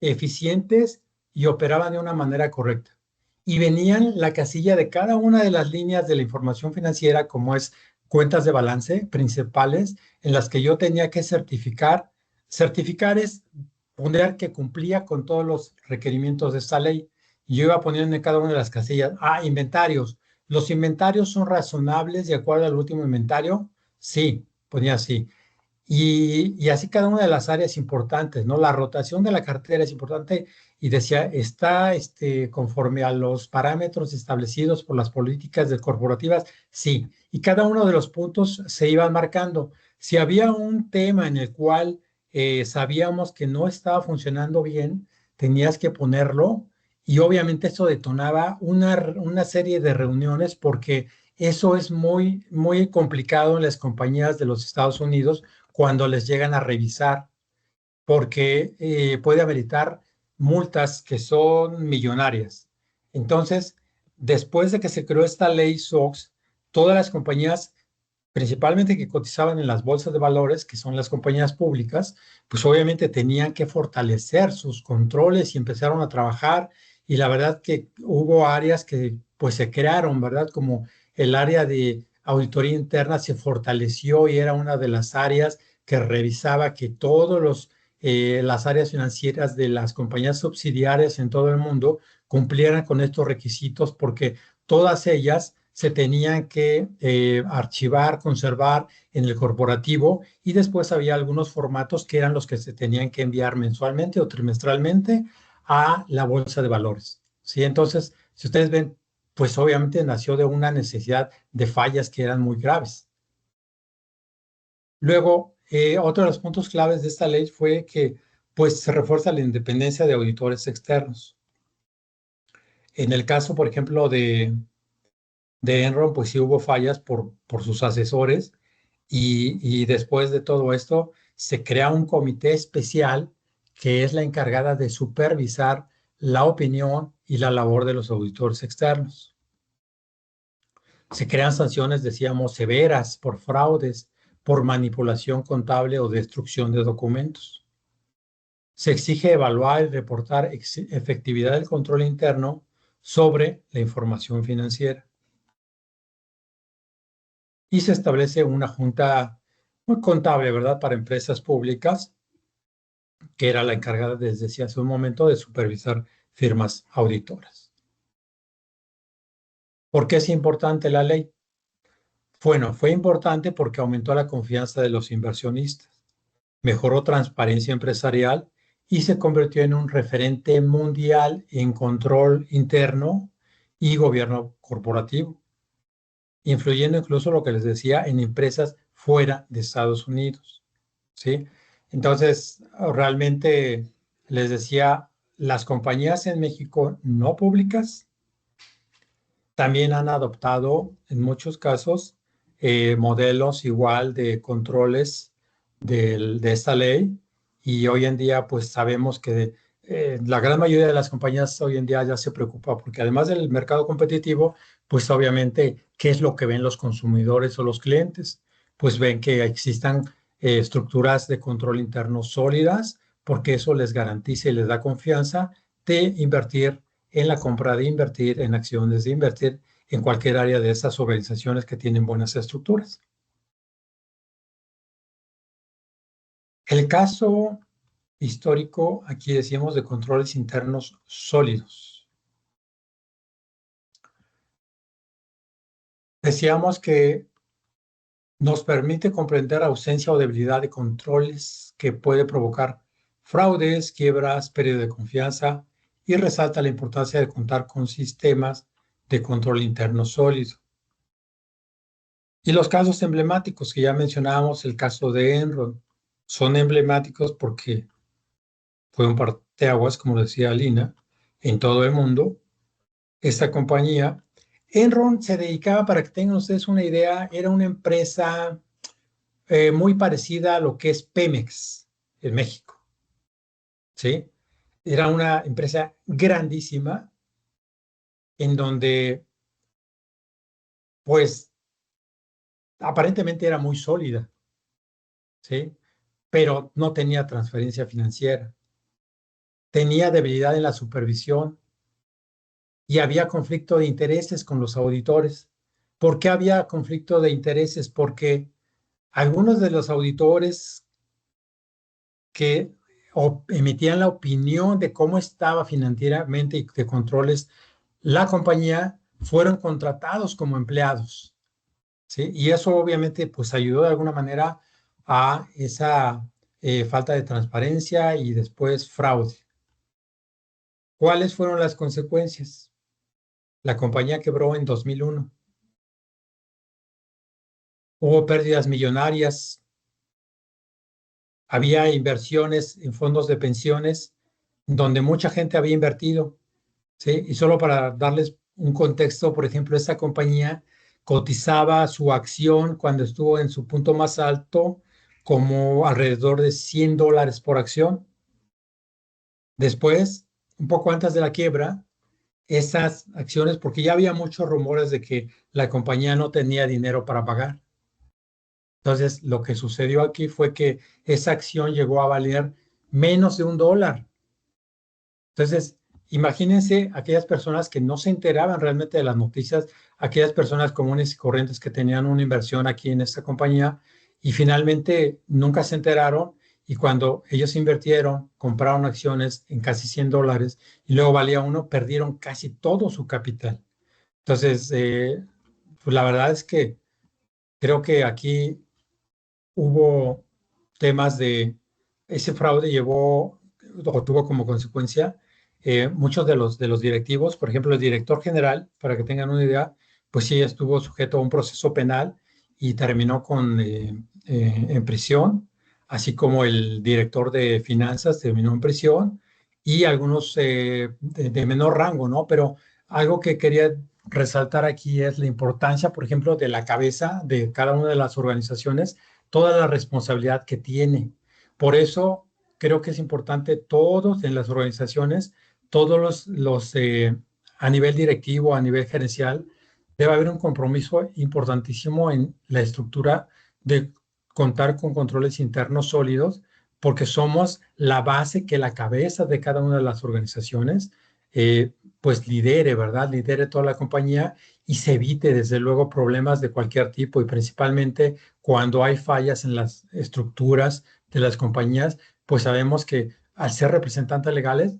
eficientes y operaban de una manera correcta. Y venían la casilla de cada una de las líneas de la información financiera, como es cuentas de balance principales, en las que yo tenía que certificar. Certificar es poner que cumplía con todos los requerimientos de esta ley. Y yo iba poniendo en cada una de las casillas, inventarios. ¿Los inventarios son razonables de acuerdo al último inventario? Sí, ponía así. Y así cada una de las áreas importantes, ¿no? La rotación de la cartera es importante y decía, está conforme a los parámetros establecidos por las políticas corporativas, sí. Y cada uno de los puntos se iban marcando. Si había un tema en el cual sabíamos que no estaba funcionando bien, tenías que ponerlo y obviamente eso detonaba una serie de reuniones porque eso es muy, muy complicado en las compañías de los Estados Unidos cuando les llegan a revisar, porque puede ameritar multas que son millonarias. Entonces, después de que se creó esta ley SOX, todas las compañías, principalmente que cotizaban en las bolsas de valores, que son las compañías públicas, pues obviamente tenían que fortalecer sus controles y empezaron a trabajar. Y la verdad que hubo áreas que pues se crearon, ¿verdad? Como el área de auditoría interna se fortaleció y era una de las áreas que revisaba que todas las áreas financieras de las compañías subsidiarias en todo el mundo cumplieran con estos requisitos porque todas ellas se tenían que archivar, conservar en el corporativo y después había algunos formatos que eran los que se tenían que enviar mensualmente o trimestralmente a la bolsa de valores. ¿Sí? Entonces, si ustedes ven, pues obviamente nació de una necesidad de fallas que eran muy graves. Luego, otro de los puntos claves de esta ley fue que pues, se refuerza la independencia de auditores externos. En el caso, por ejemplo, de Enron, pues sí hubo fallas por sus asesores y después de todo esto se crea un comité especial que es la encargada de supervisar la opinión y la labor de los auditores externos. Se crean sanciones, decíamos, severas por fraudes, por manipulación contable o destrucción de documentos. Se exige evaluar y reportar efectividad del control interno sobre la información financiera. Y se establece una junta muy contable, ¿verdad?, para empresas públicas, que era la encargada, desde hace un momento, de supervisar firmas auditoras. ¿Por qué es importante la ley? Bueno, fue importante porque aumentó la confianza de los inversionistas, mejoró transparencia empresarial y se convirtió en un referente mundial en control interno y gobierno corporativo, influyendo incluso, lo que les decía, en empresas fuera de Estados Unidos, ¿sí? Entonces, realmente les decía, las compañías en México no públicas también han adoptado en muchos casos modelos igual de controles de esta ley y hoy en día pues sabemos que la gran mayoría de las compañías hoy en día ya se preocupa porque además del mercado competitivo, pues obviamente, ¿qué es lo que ven los consumidores o los clientes? Pues ven que existan estructuras de control interno sólidas porque eso les garantiza y les da confianza de invertir en la compra, de invertir en acciones, de invertir en cualquier área de esas organizaciones que tienen buenas estructuras. El caso histórico, aquí decimos, de controles internos sólidos. Decíamos que nos permite comprender ausencia o debilidad de controles que puede provocar fraudes, quiebras, pérdida de confianza y resalta la importancia de contar con sistemas de control interno sólido. Y los casos emblemáticos que ya mencionábamos, el caso de Enron, son emblemáticos porque fue un parteaguas, como decía Lina, en todo el mundo. Esta compañía, Enron, se dedicaba, para que tengan ustedes una idea, era una empresa muy parecida a lo que es Pemex. en México, ¿sí? Era una empresa grandísima en donde, pues, aparentemente era muy sólida, ¿sí? Pero no tenía transferencia financiera, tenía debilidad en la supervisión y había conflicto de intereses con los auditores. ¿Por qué había conflicto de intereses? Porque algunos de los auditores que emitían la opinión de cómo estaba financieramente y de controles la compañía fueron contratados como empleados, ¿sí? Y eso obviamente pues ayudó de alguna manera a esa falta de transparencia y después fraude. ¿Cuáles fueron las consecuencias? La compañía quebró en 2001. Hubo pérdidas millonarias, había inversiones en fondos de pensiones donde mucha gente había invertido, ¿sí? Y solo para darles un contexto, por ejemplo, esta compañía cotizaba su acción cuando estuvo en su punto más alto como alrededor de $100 por acción. Después, un poco antes de la quiebra, esas acciones, porque ya había muchos rumores de que la compañía no tenía dinero para pagar. Entonces, lo que sucedió aquí fue que esa acción llegó a valer menos de $1. Entonces, imagínense aquellas personas que no se enteraban realmente de las noticias, aquellas personas comunes y corrientes que tenían una inversión aquí en esta compañía y finalmente nunca se enteraron y cuando ellos invirtieron, compraron acciones en casi $100 y luego valía uno, perdieron casi todo su capital. Entonces, pues la verdad es que creo que aquí hubo temas de ese fraude llevó o tuvo como consecuencia muchos de los directivos, por ejemplo, el director general, para que tengan una idea, pues sí estuvo sujeto a un proceso penal y terminó en prisión, así como el director de finanzas terminó en prisión y algunos de menor rango, ¿no? Pero algo que quería resaltar aquí es la importancia, por ejemplo, de la cabeza de cada una de las organizaciones, toda la responsabilidad que tiene. Por eso creo que es importante todos en las organizaciones, todos a nivel directivo, a nivel gerencial, debe haber un compromiso importantísimo en la estructura de contar con controles internos sólidos, porque somos la base que la cabeza de cada una de las organizaciones pues lidere, ¿verdad? Lidere toda la compañía y se evite desde luego problemas de cualquier tipo y principalmente cuando hay fallas en las estructuras de las compañías, pues sabemos que al ser representantes legales,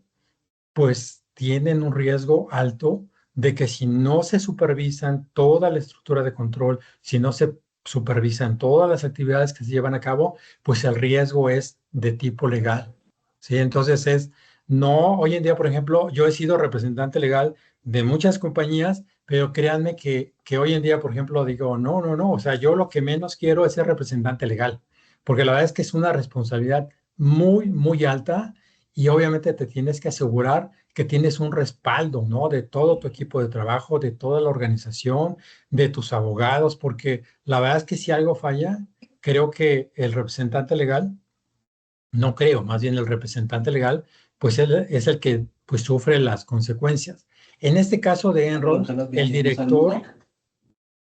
pues tienen un riesgo alto de que si no se supervisan toda la estructura de control, si no se supervisan todas las actividades que se llevan a cabo, pues el riesgo es de tipo legal. ¿Sí? Entonces no, hoy en día, por ejemplo, yo he sido representante legal de muchas compañías, pero créanme que hoy en día, por ejemplo, digo, no, o sea, yo lo que menos quiero es ser representante legal, porque la verdad es que es una responsabilidad muy, muy alta y obviamente te tienes que asegurar que tienes un respaldo, ¿no? De todo tu equipo de trabajo, de toda la organización, de tus abogados, porque la verdad es que si algo falla, creo que el representante legal, no creo, más bien el representante legal, pues él es el que pues sufre las consecuencias. En este caso de Enron,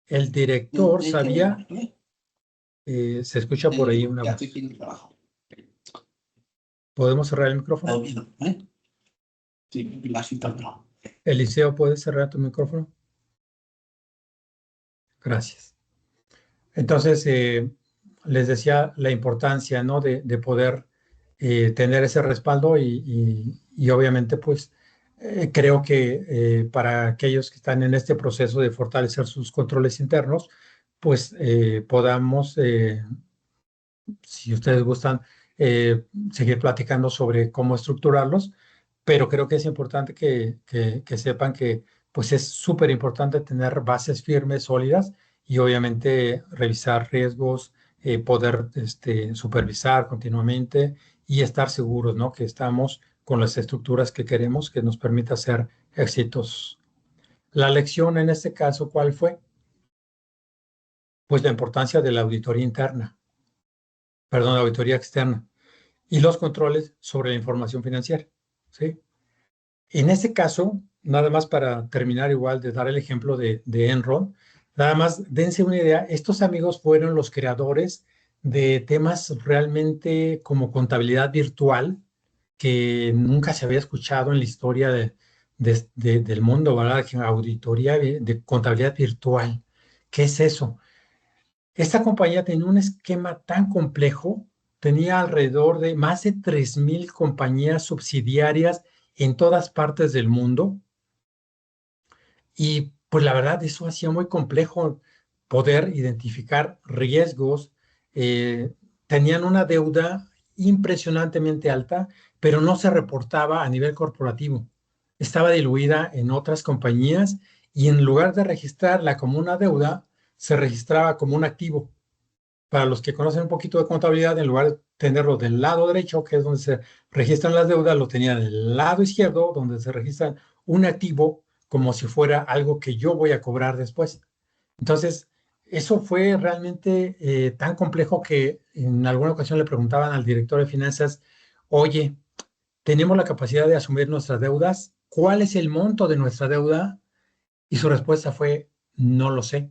el director sabía, se escucha por ahí una voz. ¿Podemos cerrar el micrófono? Eliseo, ¿puedes cerrar tu micrófono? Gracias. Entonces, les decía la importancia, ¿no? de poder tener ese respaldo y obviamente, pues, creo que para aquellos que están en este proceso de fortalecer sus controles internos, pues podamos, si ustedes gustan, seguir platicando sobre cómo estructurarlos, pero creo que es importante que sepan que pues es súper importante tener bases firmes, sólidas y obviamente revisar riesgos, poder supervisar continuamente y estar seguros, ¿no? Que estamos con las estructuras que queremos que nos permita ser exitosos. La lección en este caso, ¿cuál fue? Pues la importancia de la auditoría interna, perdón, la auditoría externa. y los controles sobre la información financiera, ¿sí? En este caso, nada más para terminar igual de dar el ejemplo de Enron, nada más dense una idea, estos amigos fueron los creadores de temas realmente como contabilidad virtual, que nunca se había escuchado en la historia del mundo, ¿verdad? Auditoría de contabilidad virtual. ¿Qué es eso? Esta compañía tenía un esquema tan complejo, tenía alrededor de más de 3,000 compañías subsidiarias en todas partes del mundo y pues la verdad eso hacía muy complejo poder identificar riesgos. Tenían una deuda impresionantemente alta, pero no se reportaba a nivel corporativo. Estaba diluida en otras compañías y en lugar de registrarla como una deuda, se registraba como un activo. Para los que conocen un poquito de contabilidad, en lugar de tenerlo del lado derecho, que es donde se registran las deudas, lo tenían del lado izquierdo, donde se registra un activo como si fuera algo que yo voy a cobrar después. Entonces, eso fue realmente tan complejo que en alguna ocasión le preguntaban al director de finanzas, oye, ¿tenemos la capacidad de asumir nuestras deudas? ¿Cuál es el monto de nuestra deuda? Y su respuesta fue, no lo sé.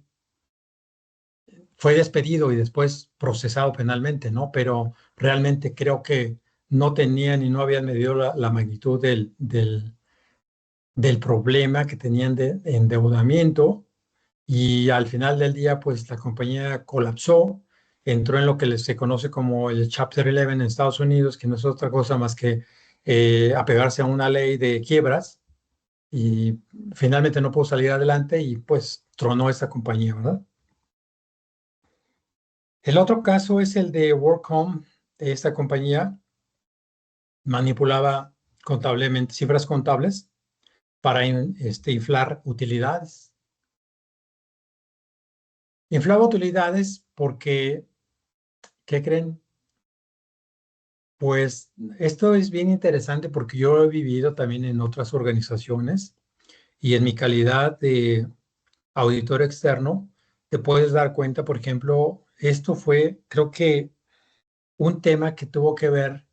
Fue despedido y después procesado penalmente, ¿no? Pero realmente creo que no tenían y no habían medido la magnitud del problema que tenían de endeudamiento y al final del día, pues la compañía colapsó, entró en lo que se conoce como el Chapter 11 en Estados Unidos, que no es otra cosa más que apegarse a una ley de quiebras y finalmente no pudo salir adelante y pues tronó esta compañía, ¿verdad? El otro caso es el de WorkCom. Esta compañía manipulaba contablemente cifras contables para inflar utilidades. Inflaba utilidades porque, ¿qué creen? Pues esto es bien interesante porque yo lo he vivido también en otras organizaciones y en mi calidad de auditor externo, te puedes dar cuenta, por ejemplo, esto fue, creo que un tema que tuvo que ver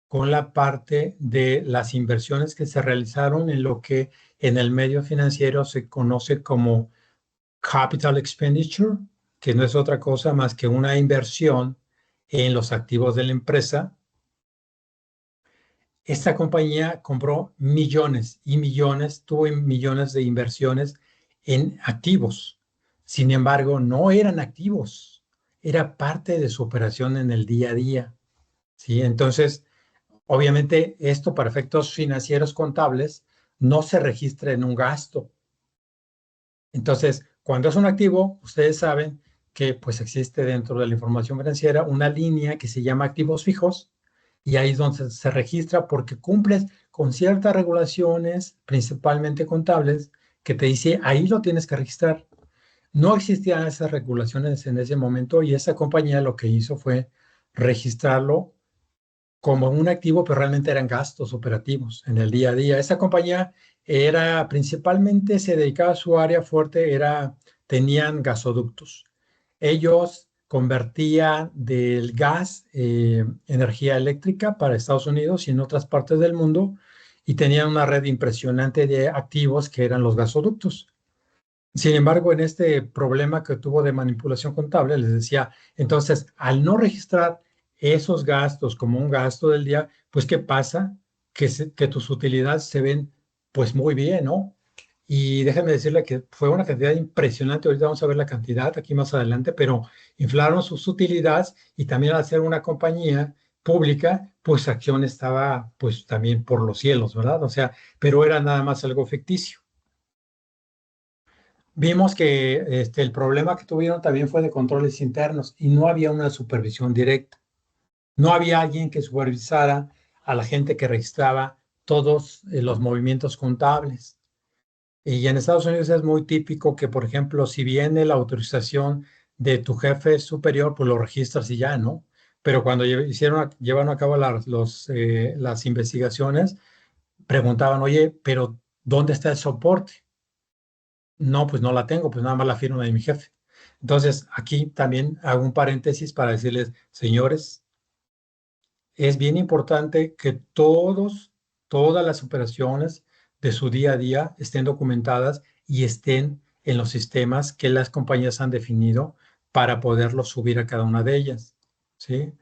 con la parte de las inversiones que se realizaron en lo que en el medio financiero se conoce como capital expenditure, que no es otra cosa más que una inversión en los activos de la empresa. Esta compañía compró millones y millones, tuvo millones de inversiones en activos. Sin embargo, no eran activos, era parte de su operación en el día a día. ¿Sí? Entonces, obviamente, esto para efectos financieros contables no se registra en un gasto. Entonces, cuando es un activo, ustedes saben que pues existe dentro de la información financiera una línea que se llama activos fijos y ahí es donde se registra porque cumples con ciertas regulaciones, principalmente contables, que te dice ahí lo tienes que registrar. No existían esas regulaciones en ese momento y esa compañía lo que hizo fue registrarlo como un activo, pero realmente eran gastos operativos en el día a día. Esa compañía era principalmente, se dedicaba a su área fuerte, tenían gasoductos. Ellos convertían del gas, energía eléctrica para Estados Unidos y en otras partes del mundo, y tenían una red impresionante de activos que eran los gasoductos. Sin embargo, en este problema que tuvo de manipulación contable, les decía, entonces, al no registrar esos gastos como un gasto del día, pues, ¿qué pasa? Que tus utilidades se ven, pues, muy bien, ¿no? Y déjenme decirle que fue una cantidad impresionante, ahorita vamos a ver la cantidad aquí más adelante, pero inflaron sus utilidades y también al ser una compañía pública, pues, su acción estaba, pues, también por los cielos, ¿verdad? O sea, pero era nada más algo ficticio. Vimos que el problema que tuvieron también fue de controles internos y no había una supervisión directa. No había alguien que supervisara a la gente que registraba todos los movimientos contables. Y en Estados Unidos es muy típico que, por ejemplo, si viene la autorización de tu jefe superior, pues lo registras y ya, ¿no? Pero cuando llevaron a cabo las investigaciones, preguntaban, oye, pero ¿dónde está el soporte? No, pues no la tengo, pues nada más la firma de mi jefe. Entonces, aquí también hago un paréntesis para decirles, señores, es bien importante que todas las operaciones de su día a día estén documentadas y estén en los sistemas que las compañías han definido para poderlos subir a cada una de ellas, ¿sí?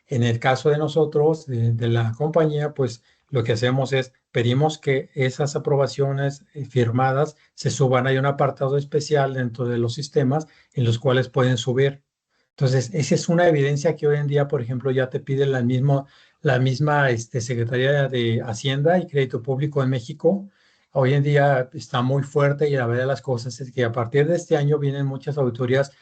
En el caso de nosotros, de la compañía, pues lo que hacemos es pedimos que esas aprobaciones firmadas se suban. Hay un apartado especial dentro de los sistemas en los cuales pueden subir. Entonces, esa es una evidencia que hoy en día, por ejemplo, ya te pide la misma Secretaría de Hacienda y Crédito Público en México. Hoy en día está muy fuerte y la verdad de las cosas es que a partir de este año vienen muchas auditorías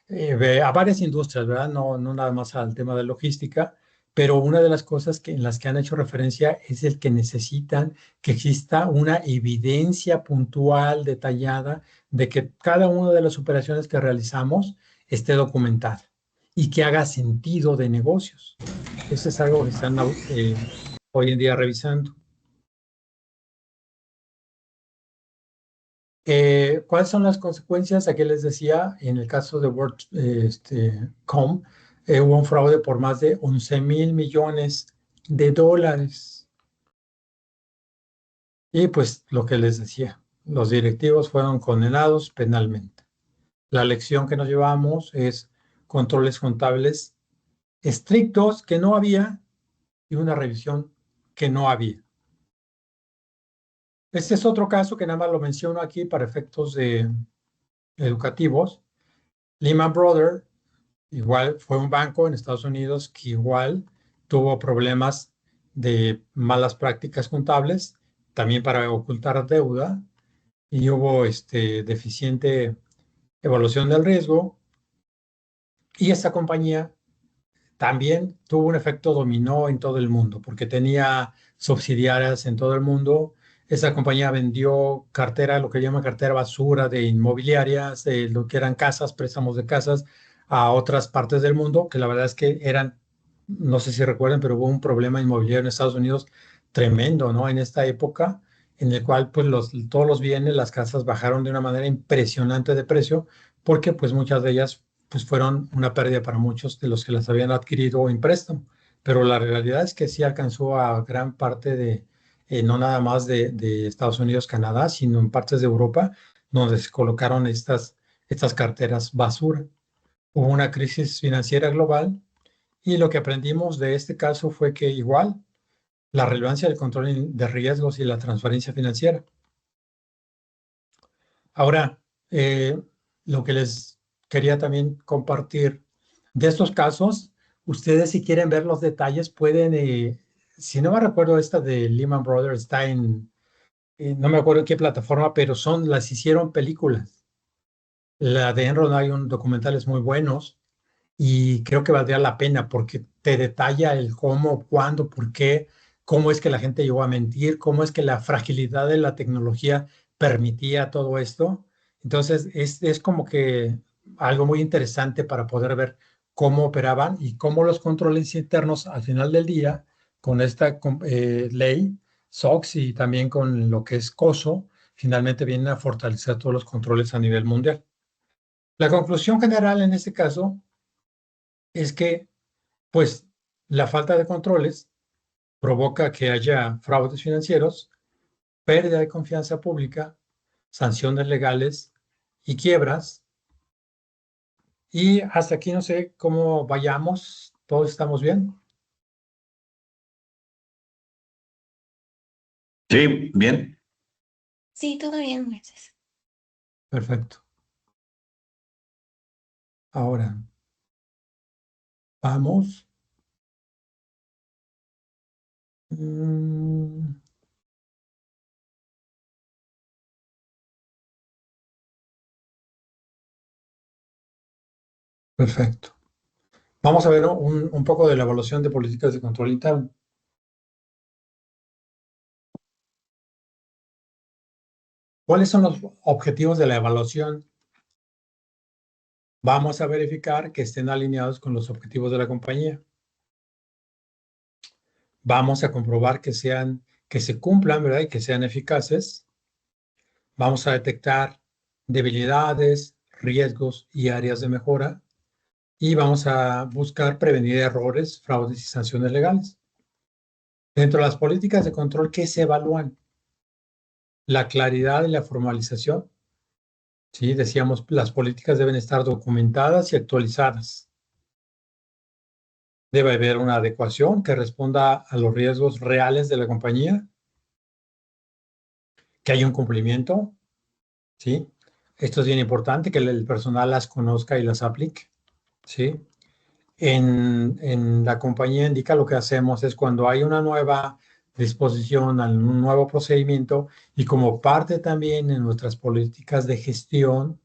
a varias industrias, ¿verdad? No nada más al tema de logística, pero una de las cosas en las que han hecho referencia es el que necesitan que exista una evidencia puntual, detallada, de que cada una de las operaciones que realizamos esté documentada y que haga sentido de negocios. Eso es algo que están hoy en día revisando. ¿Cuáles son las consecuencias? Aquí les decía, en el caso de WorldCom, hubo un fraude por más de 11,000 millones de dólares. Y pues lo que les decía, los directivos fueron condenados penalmente. La lección que nos llevamos es controles contables estrictos que no había y una revisión que no había. Este es otro caso que nada más lo menciono aquí para efectos educativos. Lehman Brothers, igual fue un banco en Estados Unidos que igual tuvo problemas de malas prácticas contables, también para ocultar deuda, y hubo deficiente evaluación del riesgo, y esta compañía también tuvo un efecto dominó en todo el mundo, porque tenía subsidiarias en todo el mundo. Esa compañía vendió cartera, lo que llaman cartera basura de inmobiliarias, de lo que eran casas, préstamos de casas, a otras partes del mundo, que la verdad es que eran, no sé si recuerdan, pero hubo un problema inmobiliario en Estados Unidos tremendo, ¿no? En esta época, en el cual pues todos los bienes, las casas bajaron de una manera impresionante de precio, porque pues muchas de ellas pues fueron una pérdida para muchos de los que las habían adquirido en préstamo. Pero la realidad es que sí alcanzó a gran parte no nada más de Estados Unidos, Canadá, sino en partes de Europa, donde se colocaron estas carteras basura. Hubo una crisis financiera global y lo que aprendimos de este caso fue que igual la relevancia del control de riesgos y la transparencia financiera. Ahora, lo que les quería también compartir de estos casos, ustedes si quieren ver los detalles pueden, si no me recuerdo esta de Lehman Brothers, está no me acuerdo en qué plataforma, pero las hicieron películas. La de Enron hay documentales muy buenos y creo que valdría la pena porque te detalla el cómo, cuándo, por qué, cómo es que la gente llegó a mentir, cómo es que la fragilidad de la tecnología permitía todo esto. Entonces, es como que algo muy interesante para poder ver cómo operaban y cómo los controles internos al final del día, con esta ley, SOX y también con lo que es COSO, finalmente vienen a fortalecer todos los controles a nivel mundial. La conclusión general en este caso es que, pues, la falta de controles provoca que haya fraudes financieros, pérdida de confianza pública, sanciones legales y quiebras. Y hasta aquí no sé cómo vayamos. ¿Todos estamos bien? Sí, bien. Sí, todo bien, gracias. Perfecto. Ahora, vamos. Perfecto. Vamos a ver un poco de la evaluación de políticas de control interno. ¿Cuáles son los objetivos de la evaluación? Vamos a verificar que estén alineados con los objetivos de la compañía. Vamos a comprobar que se cumplan, ¿verdad? Y que sean eficaces. Vamos a detectar debilidades, riesgos y áreas de mejora. Y vamos a buscar prevenir errores, fraudes y sanciones legales. Dentro de las políticas de control, ¿qué se evalúan? La claridad y la formalización. Sí, decíamos, las políticas deben estar documentadas y actualizadas. Debe haber una adecuación que responda a los riesgos reales de la compañía, que haya un cumplimiento, ¿sí? Esto es bien importante, que el personal las conozca y las aplique, ¿sí? En la compañía Indica lo que hacemos es cuando hay una nueva disposición, un nuevo procedimiento y como parte también en nuestras políticas de gestión,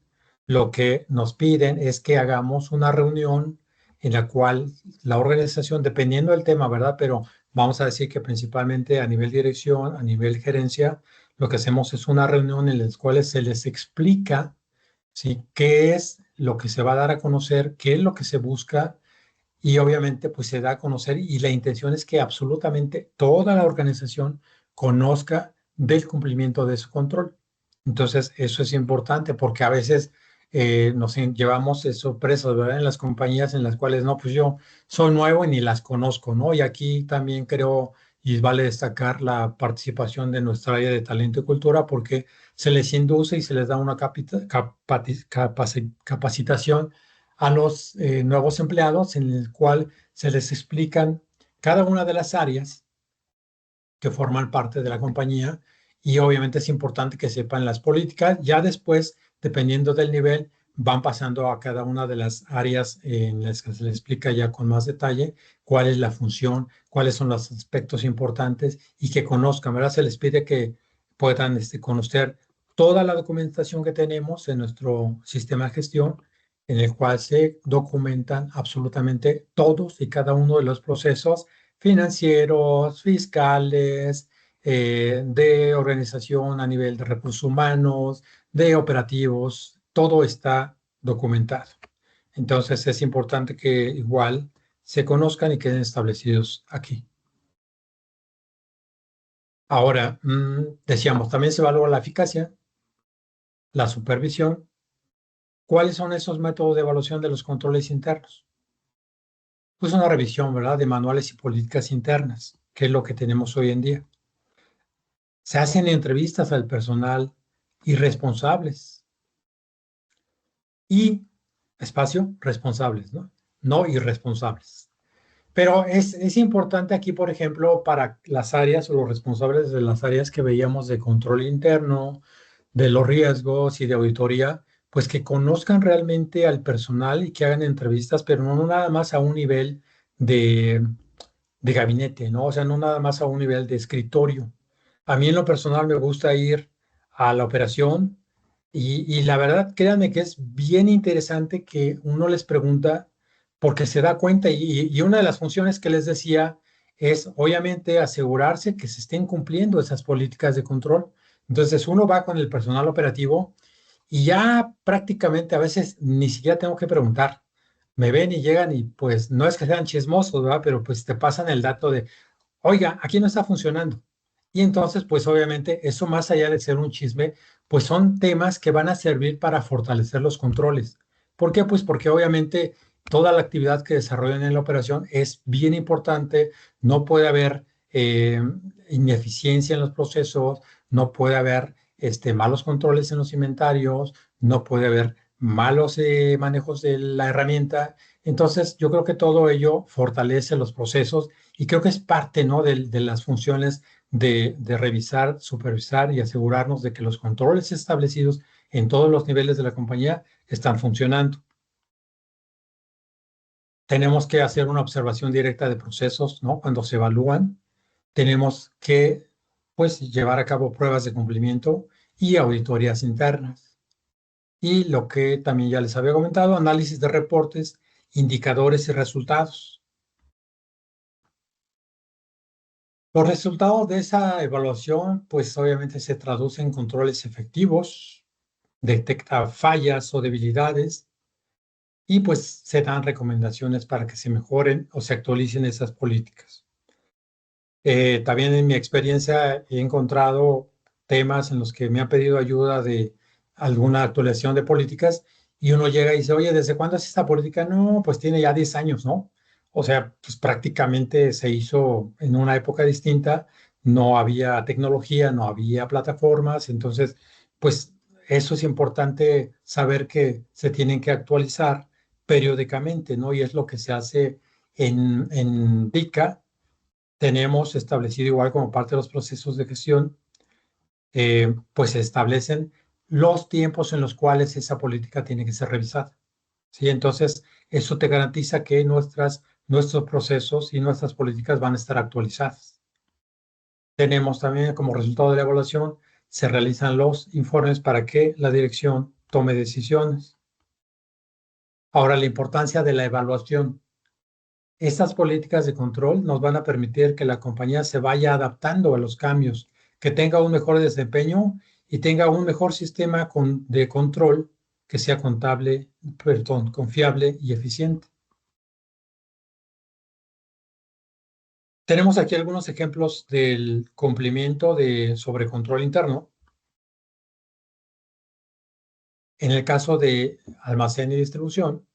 lo que nos piden es que hagamos una reunión en la cual la organización, dependiendo del tema, ¿verdad? Pero vamos a decir que principalmente a nivel dirección, a nivel gerencia, lo que hacemos es una reunión en las cuales se les explica, ¿sí? ¿Qué es lo que se va a dar a conocer? ¿Qué es lo que se busca? Y obviamente pues se da a conocer y la intención es que absolutamente toda la organización conozca del cumplimiento de su control. Entonces eso es importante porque a veces nos llevamos sorpresas, ¿verdad? En las compañías en las cuales no, pues yo soy nuevo y ni las conozco, ¿no? Y aquí también creo y vale destacar la participación de nuestra área de talento y cultura porque se les induce y se les da una capacitación a los nuevos empleados en el cual se les explican cada una de las áreas que forman parte de la compañía y obviamente es importante que sepan las políticas. Ya después, dependiendo del nivel, van pasando a cada una de las áreas en las que se les explica ya con más detalle cuál es la función, cuáles son los aspectos importantes y que conozcan, ¿verdad? Se les pide que puedan conocer toda la documentación que tenemos en nuestro sistema de gestión en el cual se documentan absolutamente todos y cada uno de los procesos financieros, fiscales, de organización a nivel de recursos humanos, de operativos, todo está documentado. Entonces es importante que igual se conozcan y queden establecidos aquí. Ahora, decíamos, también se evalúa la eficacia, la supervisión. ¿Cuáles son esos métodos de evaluación de los controles internos? Pues una revisión, ¿verdad? De manuales y políticas internas, que es lo que tenemos hoy en día. Se hacen entrevistas al personal irresponsables y, espacio, responsables, ¿no? No irresponsables. Pero es importante aquí, por ejemplo, para las áreas o los responsables de las áreas que veíamos de control interno, de los riesgos y de auditoría, pues que conozcan realmente al personal y que hagan entrevistas, pero no nada más a un nivel de gabinete, ¿no? O sea, no nada más a un nivel de escritorio. A mí en lo personal me gusta ir a la operación y la verdad, créanme que es bien interesante que uno les pregunta porque se da cuenta y una de las funciones que les decía es obviamente asegurarse que se estén cumpliendo esas políticas de control. Entonces uno va con el personal operativo y ya prácticamente a veces ni siquiera tengo que preguntar. Me ven y llegan y pues no es que sean chismosos, ¿verdad? Pero pues te pasan el dato de, oiga, aquí no está funcionando. Y entonces, pues obviamente, eso más allá de ser un chisme, pues son temas que van a servir para fortalecer los controles. ¿Por qué? Pues porque obviamente toda la actividad que desarrollan en la operación es bien importante, no puede haber ineficiencia en los procesos, no puede haber malos controles en los inventarios, no puede haber malos manejos de la herramienta. Entonces, yo creo que todo ello fortalece los procesos y creo que es parte, ¿no? de las funciones de revisar, supervisar y asegurarnos de que los controles establecidos en todos los niveles de la compañía están funcionando. Tenemos que hacer una observación directa de procesos, ¿no? Cuando se evalúan, tenemos que, pues, llevar a cabo pruebas de cumplimiento y auditorías internas. Y lo que también ya les había comentado, análisis de reportes, indicadores y resultados. Los resultados de esa evaluación, pues obviamente se traducen en controles efectivos, detecta fallas o debilidades y pues se dan recomendaciones para que se mejoren o se actualicen esas políticas. También en mi experiencia he encontrado temas en los que me han pedido ayuda de alguna actualización de políticas y uno llega y dice, oye, ¿desde cuándo es esta política? No, pues tiene ya 10 años, ¿no? O sea, pues prácticamente se hizo en una época distinta, no había tecnología, no había plataformas, entonces, pues eso es importante saber que se tienen que actualizar periódicamente, ¿no? Y es lo que se hace en DICA. Tenemos establecido igual como parte de los procesos de gestión, pues se establecen los tiempos en los cuales esa política tiene que ser revisada. ¿Sí? Entonces, eso te garantiza que nuestros procesos y nuestras políticas van a estar actualizadas. Tenemos también como resultado de la evaluación, se realizan los informes para que la dirección tome decisiones. Ahora, la importancia de la evaluación. Estas políticas de control nos van a permitir que la compañía se vaya adaptando a los cambios, que tenga un mejor desempeño y tenga un mejor sistema de control que sea confiable y eficiente. Tenemos aquí algunos ejemplos del cumplimiento sobre control interno. En el caso de almacén y distribución,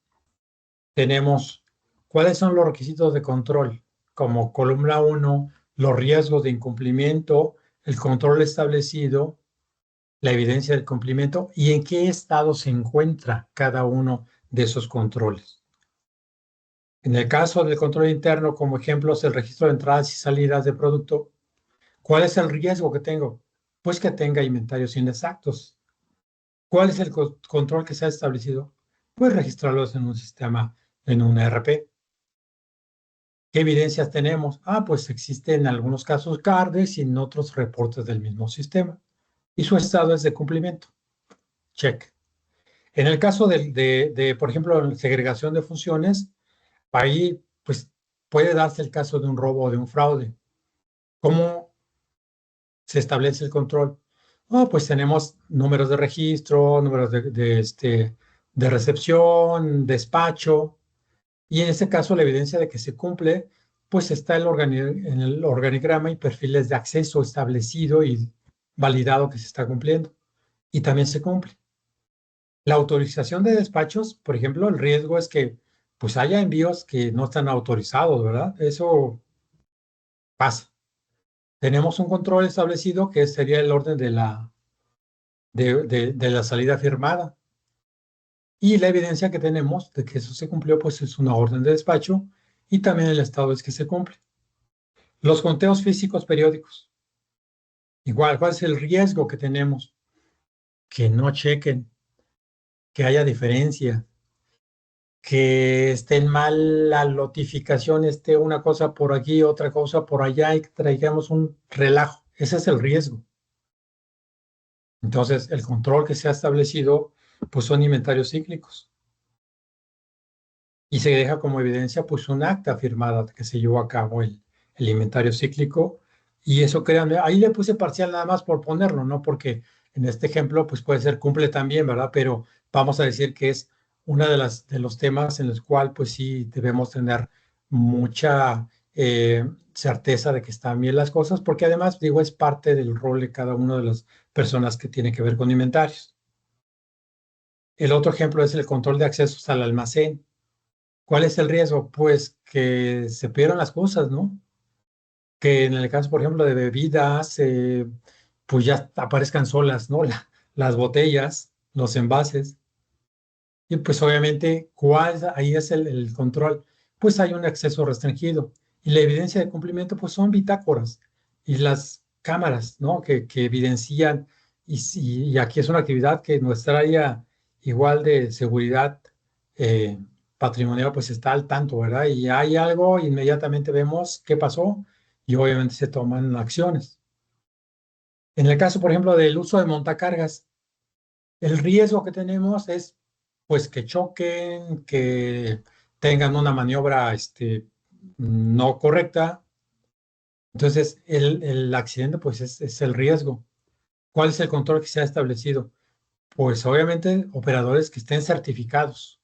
tenemos cuáles son los requisitos de control, como columna 1, los riesgos de incumplimiento, el control establecido, la evidencia del cumplimiento y en qué estado se encuentra cada uno de esos controles. En el caso del control interno, como ejemplos, el registro de entradas y salidas de producto, ¿cuál es el riesgo que tengo? Pues que tenga inventarios inexactos. ¿Cuál es el control que se ha establecido? Pues registrarlos en un sistema, en un ERP. ¿Qué evidencias tenemos? Pues existen en algunos casos CARDES y en otros reportes del mismo sistema. Y su estado es de cumplimiento. Check. En el caso por ejemplo, segregación de funciones, ahí pues puede darse el caso de un robo o de un fraude. ¿Cómo se establece el control? Pues tenemos números de registro, números de recepción, despacho, y en este caso la evidencia de que se cumple, pues está en el organigrama y perfiles de acceso establecido y validado que se está cumpliendo, y también se cumple. La autorización de despachos, por ejemplo, el riesgo es que pues haya envíos que no están autorizados, ¿verdad? Eso pasa. Tenemos un control establecido que sería el orden de la salida firmada. Y la evidencia que tenemos de que eso se cumplió, pues es una orden de despacho y también el estado es que se cumple. Los conteos físicos periódicos. Igual, ¿cuál es el riesgo que tenemos? Que no chequen, que haya diferencia, que estén mal la notificación, esté una cosa por aquí, otra cosa por allá y que traigamos un relajo. Ese es el riesgo. Entonces, el control que se ha establecido, pues son inventarios cíclicos. Y se deja como evidencia, pues un acta firmada que se llevó a cabo el inventario cíclico. Y eso, créanme, ahí le puse parcial nada más por ponerlo, ¿no? Porque en este ejemplo, pues puede ser cumple también, ¿verdad? Pero vamos a decir que es una de los temas en los cuales, pues sí, debemos tener mucha certeza de que están bien las cosas, porque además, digo, es parte del rol de cada una de las personas que tiene que ver con inventarios. El otro ejemplo es el control de accesos al almacén. ¿Cuál es el riesgo? Pues que se pierdan las cosas, ¿no? Que en el caso, por ejemplo, de bebidas, pues ya aparezcan solas, ¿no? Las botellas, los envases. Y pues obviamente, ahí es el control? Pues hay un acceso restringido. Y la evidencia de cumplimiento, pues son bitácoras y las cámaras, ¿no? Que evidencian. Y aquí es una actividad que nuestra área igual de seguridad patrimonial, pues está al tanto, ¿verdad? Y hay algo, inmediatamente vemos qué pasó y obviamente se toman acciones. En el caso, por ejemplo, del uso de montacargas, el riesgo que tenemos es pues que choquen, que tengan una maniobra no correcta. Entonces, el accidente pues es el riesgo. ¿Cuál es el control que se ha establecido? Pues obviamente operadores que estén certificados.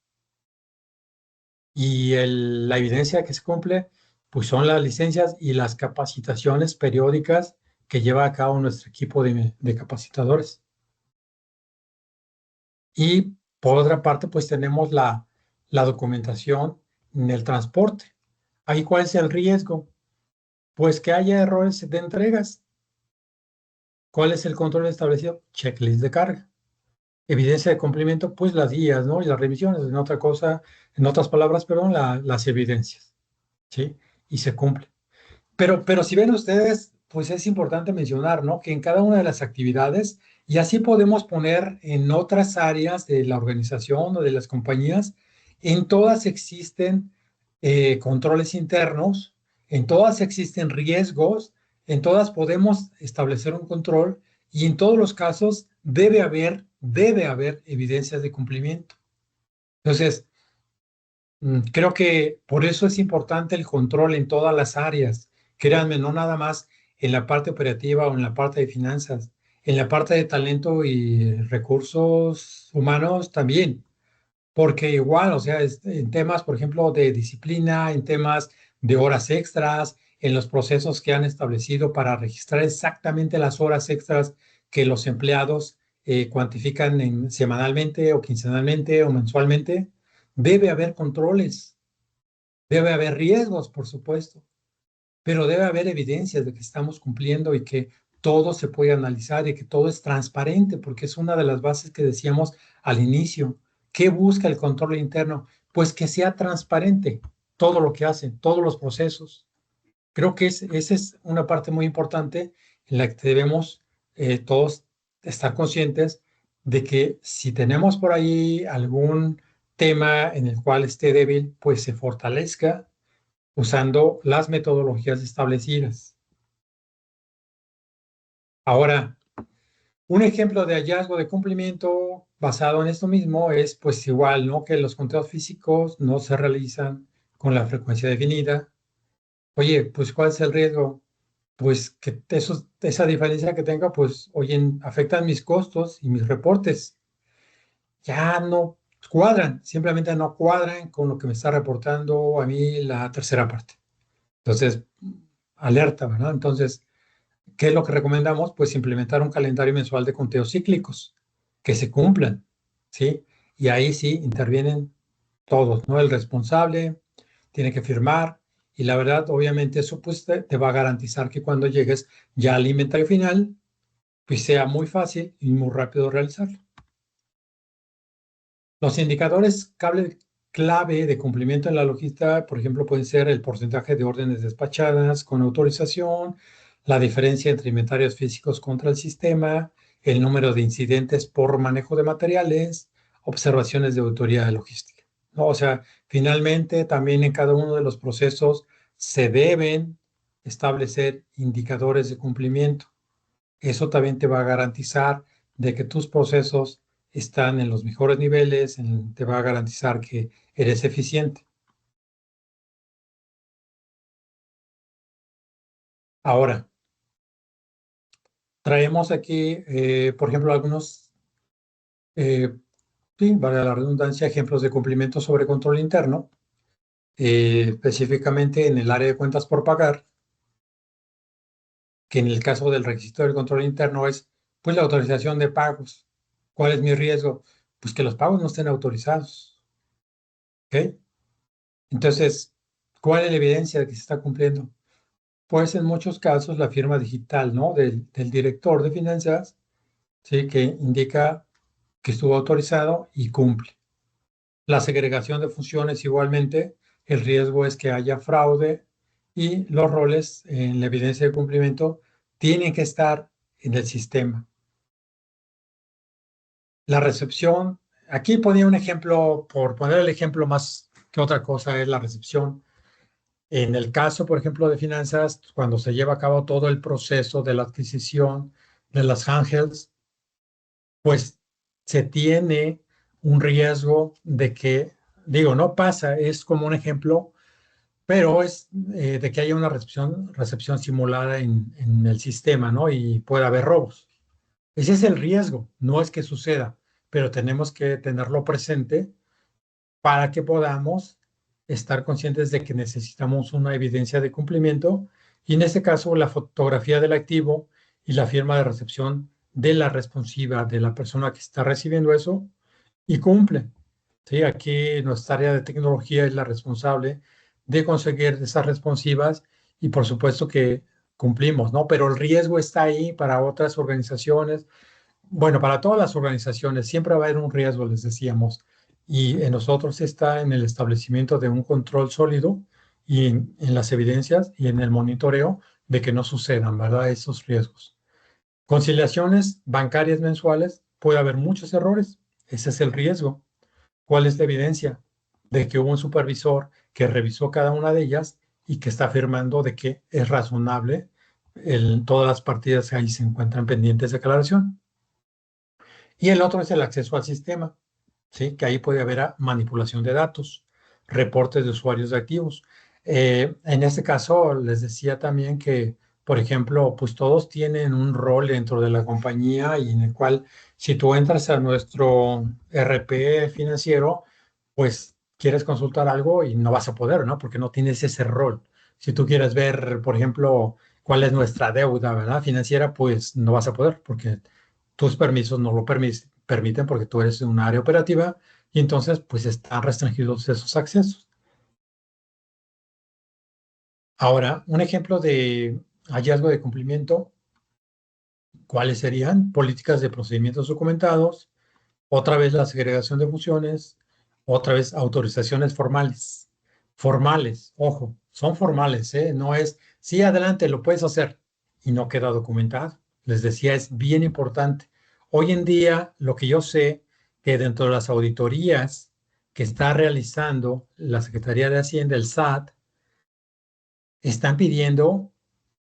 Y la evidencia que se cumple pues son las licencias y las capacitaciones periódicas que lleva a cabo nuestro equipo de capacitadores. Y por otra parte, pues tenemos la documentación en el transporte. Ahí, ¿cuál es el riesgo? Pues que haya errores de entregas. ¿Cuál es el control establecido? Checklist de carga. Evidencia de cumplimiento, pues las guías, ¿no? Y las revisiones, en otras palabras, perdón, las evidencias, ¿sí? Y se cumple. Pero si ven ustedes, pues es importante mencionar, ¿no? Que en cada una de las actividades, y así podemos poner en otras áreas de la organización o de las compañías, en todas existen controles internos, en todas existen riesgos, en todas podemos establecer un control y en todos los casos debe haber evidencias de cumplimiento. Entonces, creo que por eso es importante el control en todas las áreas. Créanme, no nada más en la parte operativa o en la parte de finanzas, en la parte de talento y recursos humanos también. Porque igual, o sea, en temas, por ejemplo, de disciplina, en temas de horas extras, en los procesos que han establecido para registrar exactamente las horas extras que los empleados cuantifican semanalmente o quincenalmente o mensualmente, debe haber controles, debe haber riesgos, por supuesto, pero debe haber evidencias de que estamos cumpliendo y que todo se puede analizar y que todo es transparente, porque es una de las bases que decíamos al inicio. ¿Qué busca el control interno? Pues que sea transparente todo lo que hacen, todos los procesos. Creo que esa es una parte muy importante en la que debemos todos estar conscientes de que si tenemos por ahí algún tema en el cual esté débil, pues se fortalezca usando las metodologías establecidas. Ahora, un ejemplo de hallazgo de cumplimiento basado en esto mismo es pues igual, ¿no? Que los conteos físicos no se realizan con la frecuencia definida. Oye, pues ¿cuál es el riesgo? Pues que esa diferencia que tenga, pues, oye, afectan mis costos y mis reportes. Ya no cuadran, simplemente no cuadran con lo que me está reportando a mí la tercera parte. Entonces, alerta, ¿verdad? Entonces, ¿qué es lo que recomendamos? Pues implementar un calendario mensual de conteos cíclicos que se cumplan, ¿sí? Y ahí sí intervienen todos, ¿no? El responsable tiene que firmar y la verdad, obviamente, eso pues te va a garantizar que cuando llegues ya al inventario final, pues sea muy fácil y muy rápido realizarlo. Los indicadores clave de cumplimiento en la logística, por ejemplo, pueden ser el porcentaje de órdenes despachadas con autorización, la diferencia entre inventarios físicos contra el sistema, el número de incidentes por manejo de materiales, observaciones de autoridad de logística, ¿no? O sea, finalmente también en cada uno de los procesos se deben establecer indicadores de cumplimiento. Eso también te va a garantizar de que tus procesos están en los mejores niveles, te va a garantizar que eres eficiente. Ahora, traemos aquí, por ejemplo, algunos, sí, valga la redundancia, ejemplos de cumplimiento sobre control interno, específicamente en el área de cuentas por pagar, que en el caso del requisito del control interno es, pues, la autorización de pagos. ¿Cuál es mi riesgo? Pues que los pagos no estén autorizados. ¿Ok? Entonces, ¿cuál es la evidencia de que se está cumpliendo? Pues en muchos casos la firma digital, ¿no? Del director de finanzas, ¿sí? Que indica que estuvo autorizado y cumple. La segregación de funciones igualmente, el riesgo es que haya fraude y los roles en la evidencia de cumplimiento tienen que estar en el sistema. La recepción, aquí ponía un ejemplo, por poner el ejemplo más que otra cosa, es la recepción. En el caso, por ejemplo, de finanzas, cuando se lleva a cabo todo el proceso de la adquisición de las handhelds, pues se tiene un riesgo de que, digo, no pasa, es como un ejemplo, pero es de que haya una recepción simulada en el sistema, ¿no? Y pueda haber robos. Ese es el riesgo, no es que suceda, pero tenemos que tenerlo presente para que podamos estar conscientes de que necesitamos una evidencia de cumplimiento y en este caso la fotografía del activo y la firma de recepción de la responsiva de la persona que está recibiendo eso y cumple. ¿Sí? Aquí nuestra área de tecnología es la responsable de conseguir esas responsivas y por supuesto que cumplimos, ¿no? Pero el riesgo está ahí para otras organizaciones. Bueno, para todas las organizaciones siempre va a haber un riesgo, les decíamos, y en nosotros está en el establecimiento de un control sólido y en las evidencias y en el monitoreo de que no sucedan, ¿verdad? Esos riesgos. Conciliaciones bancarias mensuales, puede haber muchos errores, ese es el riesgo. ¿Cuál es la evidencia? De que hubo un supervisor que revisó cada una de ellas y que está afirmando de que es razonable, todas las partidas ahí se encuentran pendientes de aclaración. Y el otro es el acceso al sistema, ¿sí? Que ahí puede haber manipulación de datos, reportes de usuarios de activos. En este caso, les decía también que, por ejemplo, pues todos tienen un rol dentro de la compañía y en el cual si tú entras a nuestro RP financiero, pues quieres consultar algo y no vas a poder, ¿no? Porque no tienes ese rol. Si tú quieres ver, por ejemplo, cuál es nuestra deuda, ¿verdad? Financiera, pues no vas a poder porque tus permisos no lo permiten porque tú eres un área operativa y entonces pues están restringidos esos accesos. Ahora, un ejemplo de hallazgo de cumplimiento, ¿cuáles serían? Políticas de procedimientos documentados, otra vez la segregación de funciones, otra vez autorizaciones formales. Formales, ojo, son formales, ¿eh? No es, sí, adelante, lo puedes hacer y no queda documentado. Les decía, es bien importante. Hoy en día, lo que yo sé, que dentro de las auditorías que está realizando la Secretaría de Hacienda, el SAT, están pidiendo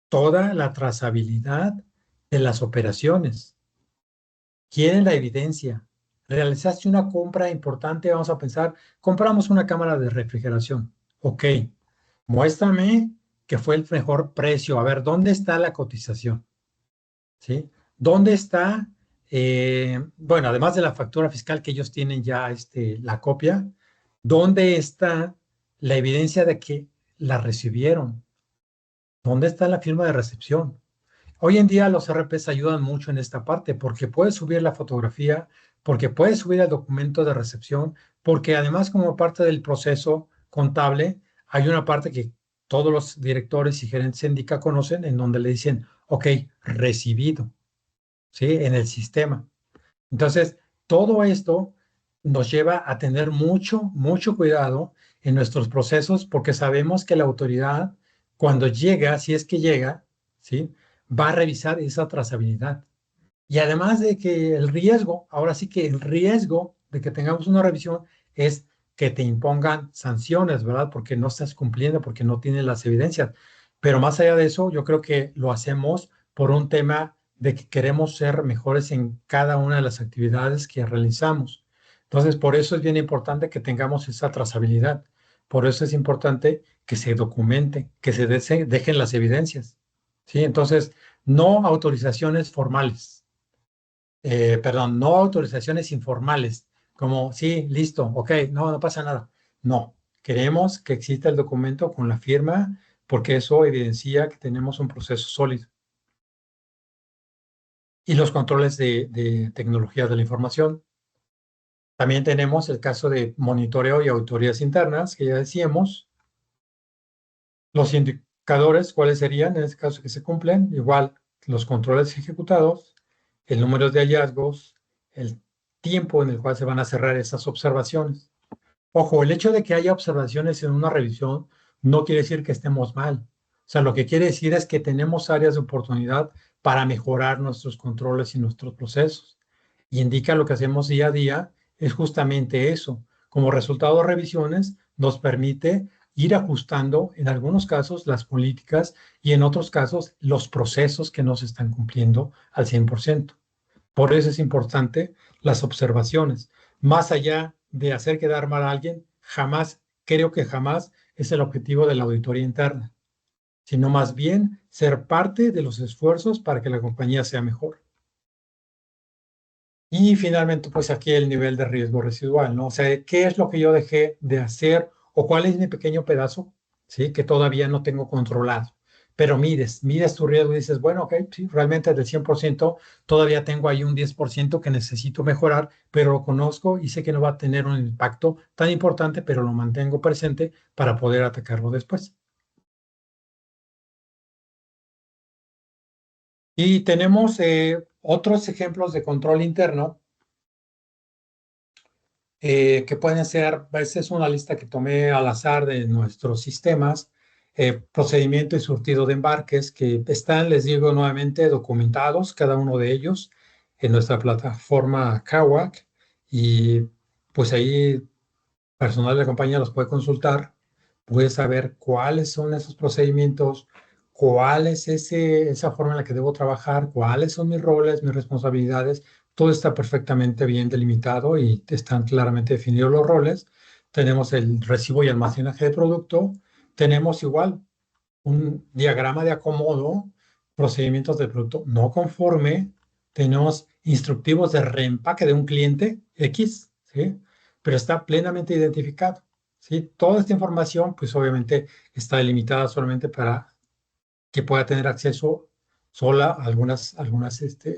toda la trazabilidad de las operaciones. Quieren la evidencia. Realizaste una compra importante, vamos a pensar, compramos una cámara de refrigeración. Ok, muéstrame que fue el mejor precio. A ver, ¿dónde está la cotización? ¿Sí? ¿Dónde está? Bueno, además de la factura fiscal que ellos tienen ya la copia, ¿dónde está la evidencia de que la recibieron? ¿Dónde está la firma de recepción? Hoy en día los RPs ayudan mucho en esta parte porque puedes subir la fotografía, porque puedes subir el documento de recepción, porque además como parte del proceso contable hay una parte que todos los directores y gerentes SENDICA conocen en donde le dicen, ok, recibido, ¿sí? En el sistema. Entonces, todo esto nos lleva a tener mucho cuidado en nuestros procesos porque sabemos que la autoridad, cuando llega, si es que llega, ¿sí? Va a revisar esa trazabilidad. Y además de que el riesgo, ahora sí que el riesgo de que tengamos una revisión es que te impongan sanciones, ¿verdad? Porque no estás cumpliendo, porque no tienes las evidencias. Pero más allá de eso, yo creo que lo hacemos por un tema de que queremos ser mejores en cada una de las actividades que realizamos. Entonces, por eso es bien importante que tengamos esa trazabilidad. Por eso es importante que se documente, que se dejen las evidencias. ¿Sí? Entonces, no autorizaciones formales. Perdón, no autorizaciones informales, como, sí, listo, ok, no pasa nada. No, queremos que exista el documento con la firma porque eso evidencia que tenemos un proceso sólido. Y los controles de tecnología de la información. También tenemos el caso de monitoreo y auditorías internas, que ya decíamos. Los indicadores, ¿cuáles serían en este caso que se cumplen? Igual, los controles ejecutados, el número de hallazgos, el tiempo en el cual se van a cerrar esas observaciones. Ojo, el hecho de que haya observaciones en una revisión no quiere decir que estemos mal. O sea, lo que quiere decir es que tenemos áreas de oportunidad para mejorar nuestros controles y nuestros procesos. Y indica lo que hacemos día a día es justamente eso. Como resultado de revisiones, nos permite ir ajustando en algunos casos las políticas y en otros casos los procesos que no se están cumpliendo al 100%. Por eso es importante las observaciones. Más allá de hacer quedar mal a alguien, creo que jamás es el objetivo de la auditoría interna, sino más bien ser parte de los esfuerzos para que la compañía sea mejor. Y finalmente, pues aquí el nivel de riesgo residual, ¿no? O sea, ¿qué es lo que yo dejé de hacer o cuál es mi pequeño pedazo, ¿sí? Que todavía no tengo controlado? pero mides tu riesgo y dices, bueno, ok, sí, realmente del 100% todavía tengo ahí un 10% que necesito mejorar, pero lo conozco y sé que no va a tener un impacto tan importante, pero lo mantengo presente para poder atacarlo después. Y tenemos otros ejemplos de control interno que pueden ser, esta es una lista que tomé al azar de nuestros sistemas, procedimiento y surtido de embarques que están, les digo nuevamente, documentados, cada uno de ellos, en nuestra plataforma Kawak, y pues ahí personal de la compañía los puede consultar, puede saber cuáles son esos procedimientos, cuál es esa forma en la que debo trabajar, cuáles son mis roles, mis responsabilidades. Todo está perfectamente bien delimitado y están claramente definidos los roles. Tenemos el recibo y almacenaje de producto. Tenemos igual un diagrama de acomodo, procedimientos de producto no conforme. Tenemos instructivos de reempaque de un cliente X, ¿sí? Pero está plenamente identificado, ¿sí? Toda esta información, pues obviamente está delimitada solamente para que pueda tener acceso sola a algunas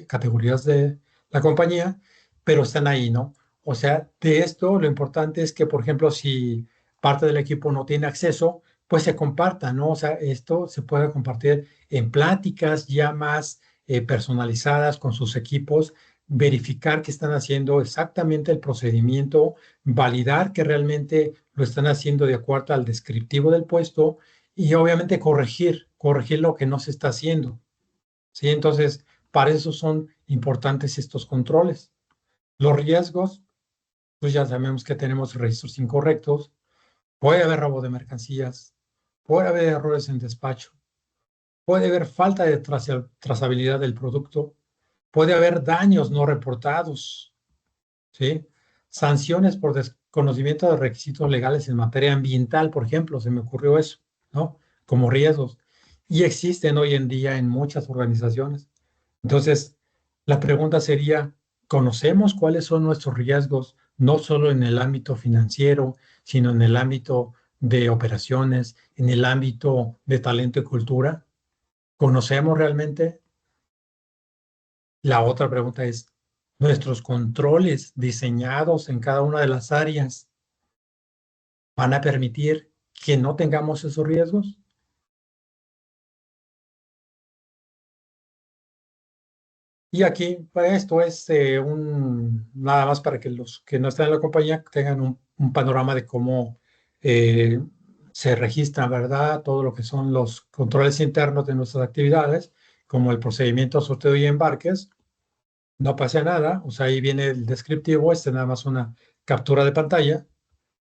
categorías de la compañía, pero están ahí, ¿no? O sea, de esto lo importante es que, por ejemplo, si parte del equipo no tiene acceso, pues se comparta, ¿no? O sea, esto se puede compartir en pláticas ya más personalizadas con sus equipos, verificar que están haciendo exactamente el procedimiento, validar que realmente lo están haciendo de acuerdo al descriptivo del puesto y obviamente corregir lo que no se está haciendo, ¿sí? Entonces, para eso son importantes estos controles. Los riesgos, pues ya sabemos que tenemos registros incorrectos, puede haber robo de mercancías, puede haber errores en despacho, puede haber falta de trazabilidad del producto, puede haber daños no reportados, ¿sí? Sanciones por desconocimiento de requisitos legales en materia ambiental, por ejemplo, se me ocurrió eso, ¿no? Como riesgos. Y existen hoy en día en muchas organizaciones. Entonces, la pregunta sería, ¿conocemos cuáles son nuestros riesgos, no solo en el ámbito financiero, sino en el ámbito de operaciones, en el ámbito de talento y cultura? ¿Conocemos realmente? La otra pregunta es, ¿nuestros controles diseñados en cada una de las áreas van a permitir que no tengamos esos riesgos? Y aquí, pues, esto es nada más para que los que no están en la compañía tengan un panorama de cómo eh, se registra, ¿verdad? Todo lo que son los controles internos de nuestras actividades, como el procedimiento sorteo y embarques. No pasa nada, o sea, ahí viene el descriptivo, nada más una captura de pantalla,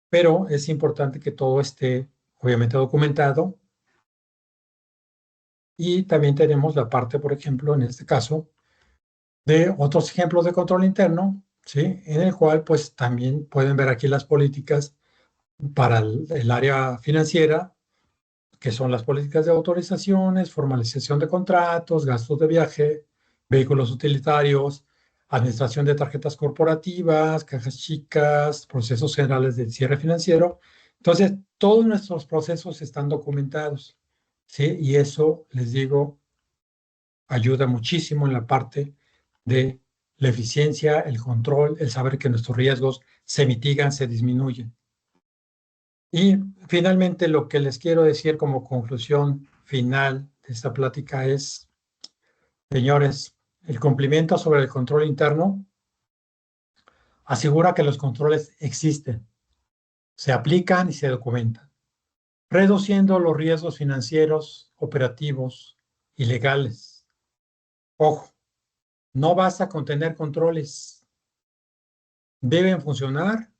pero es importante que todo esté obviamente documentado. Y también tenemos la parte, por ejemplo, en este caso, de otros ejemplos de control interno, ¿sí? En el cual pues también pueden ver aquí las políticas para el área financiera, que son las políticas de autorizaciones, formalización de contratos, gastos de viaje, vehículos utilitarios, administración de tarjetas corporativas, cajas chicas, procesos generales del cierre financiero. Entonces, todos nuestros procesos están documentados, ¿sí? Y eso, les digo, ayuda muchísimo en la parte de la eficiencia, el control, el saber que nuestros riesgos se mitigan, se disminuyen. Y finalmente lo que les quiero decir como conclusión final de esta plática es, señores, el cumplimiento sobre el control interno asegura que los controles existen, se aplican y se documentan, reduciendo los riesgos financieros, operativos y legales. Ojo, no basta con tener controles, deben funcionar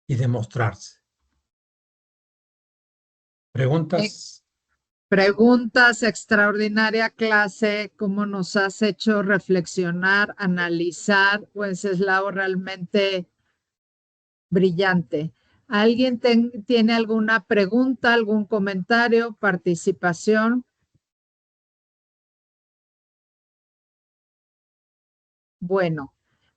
y demostrarse. ¿Preguntas? Preguntas, extraordinaria clase, cómo nos has hecho reflexionar, analizar, Wenceslao, realmente brillante. ¿Alguien tiene alguna pregunta, algún comentario, participación? Bueno,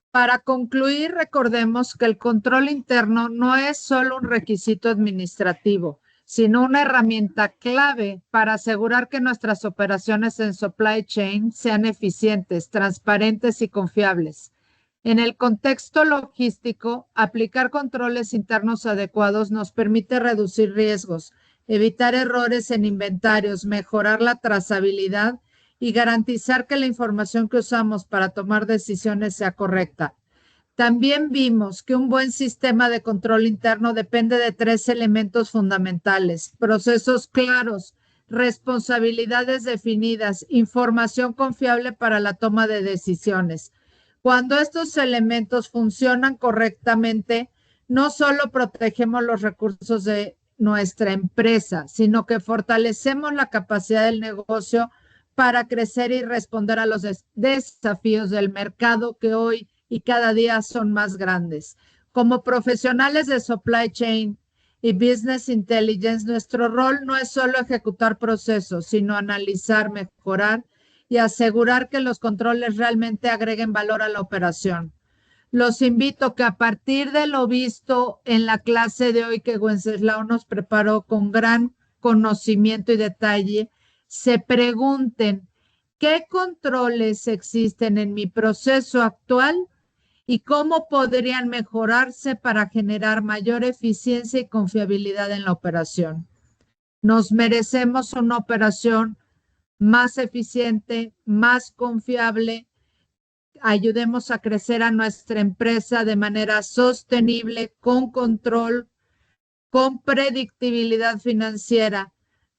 para concluir, recordemos que el control interno no es solo un requisito administrativo, sino una herramienta clave para asegurar que nuestras operaciones en supply chain sean eficientes, transparentes y confiables. En el contexto logístico, aplicar controles internos adecuados nos permite reducir riesgos, evitar errores en inventarios, mejorar la trazabilidad y garantizar que la información que usamos para tomar decisiones sea correcta. También vimos que un buen sistema de control interno depende de 3 elementos fundamentales: procesos claros, responsabilidades definidas, información confiable para la toma de decisiones. Cuando estos elementos funcionan correctamente, no solo protegemos los recursos de nuestra empresa, sino que fortalecemos la capacidad del negocio para crecer y responder a los desafíos del mercado que hoy y cada día son más grandes. Como profesionales de supply chain y business intelligence, nuestro rol no es solo ejecutar procesos, sino analizar, mejorar y asegurar que los controles realmente agreguen valor a la operación. Los invito que a partir de lo visto en la clase de hoy que Wenceslao nos preparó con gran conocimiento y detalle, se pregunten qué controles existen en mi proceso actual y cómo podrían mejorarse para generar mayor eficiencia y confiabilidad en la operación. Nos merecemos una operación más eficiente, más confiable. Ayudemos a crecer a nuestra empresa de manera sostenible, con control, con predictibilidad financiera.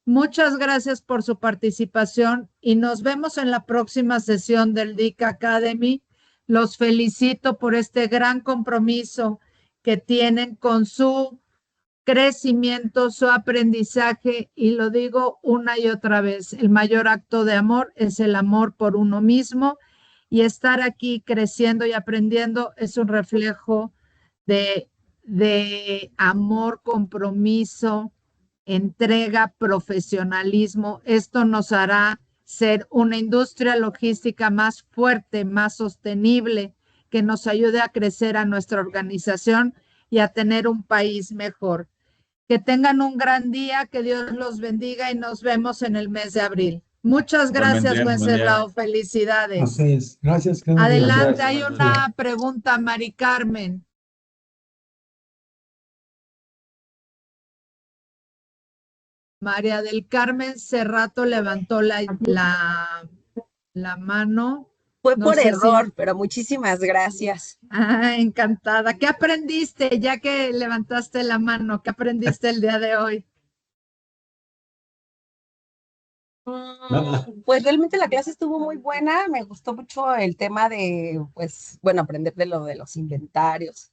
Muchas gracias por su participación y nos vemos en la próxima sesión del DIC Academy. Los felicito por este gran compromiso que tienen con su crecimiento, su aprendizaje, y lo digo una y otra vez, el mayor acto de amor es el amor por uno mismo, y estar aquí creciendo y aprendiendo es un reflejo de amor, compromiso, entrega, profesionalismo. Esto nos hará ser una industria logística más fuerte, más sostenible, que nos ayude a crecer a nuestra organización y a tener un país mejor. Que tengan un gran día, que Dios los bendiga y nos vemos en el mes de abril. Muchas gracias, Wenceslao. Felicidades. Así es. Gracias. Adelante, Gracias, hay Wenceslao. una pregunta, Mari Carmen. María del Carmen Cerrato levantó la mano. Fue No por sé si- error, pero muchísimas gracias. Encantada. ¿Qué aprendiste ya que levantaste la mano? ¿Qué aprendiste el día de hoy? Pues realmente la clase estuvo muy buena. Me gustó mucho el tema de, pues, bueno, aprender de lo de los inventarios.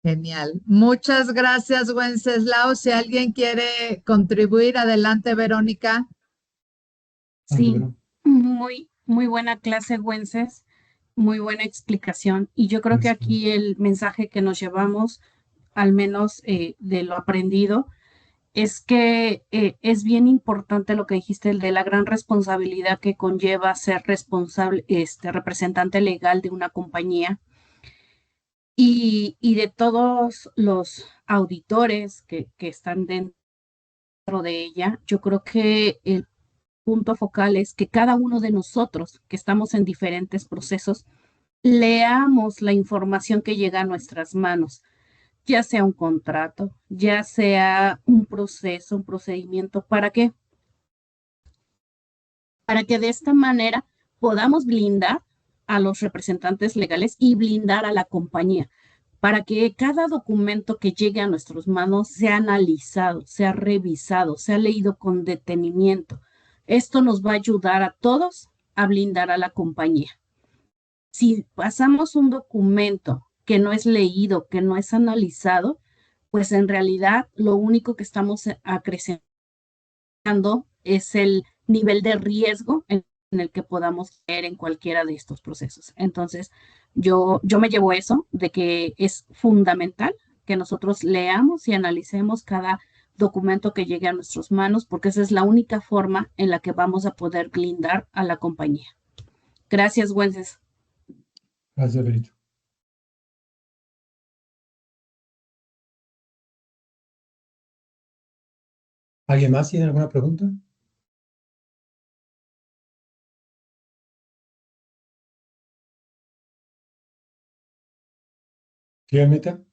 Genial. Muchas gracias, Wenceslao. Si alguien quiere contribuir, adelante, Verónica. Sí, muy buena clase, Wences, muy buena explicación. Y yo creo que aquí el mensaje que nos llevamos, al menos de lo aprendido, es que es bien importante lo que dijiste, el de la gran responsabilidad que conlleva ser responsable, representante legal de una compañía y de todos los auditores que están dentro de ella. Yo creo que el punto focal es que cada uno de nosotros que estamos en diferentes procesos, leamos la información que llega a nuestras manos, ya sea un contrato, ya sea un proceso, un procedimiento. ¿Para qué? Para que de esta manera podamos blindar a los representantes legales y blindar a la compañía, para que cada documento que llegue a nuestras manos sea analizado, sea revisado, sea leído con detenimiento. Esto nos va a ayudar a todos a blindar a la compañía. Si pasamos un documento que no es leído, que no es analizado, pues en realidad lo único que estamos acrecentando es el nivel de riesgo en el que podamos caer en cualquiera de estos procesos. Entonces, yo me llevo eso, de que es fundamental que nosotros leamos y analicemos cada documento que llegue a nuestras manos, porque esa es la única forma en la que vamos a poder blindar a la compañía. Gracias, Wences. Gracias, Berito. ¿Alguien más tiene alguna pregunta? ¿Sí, Almeta?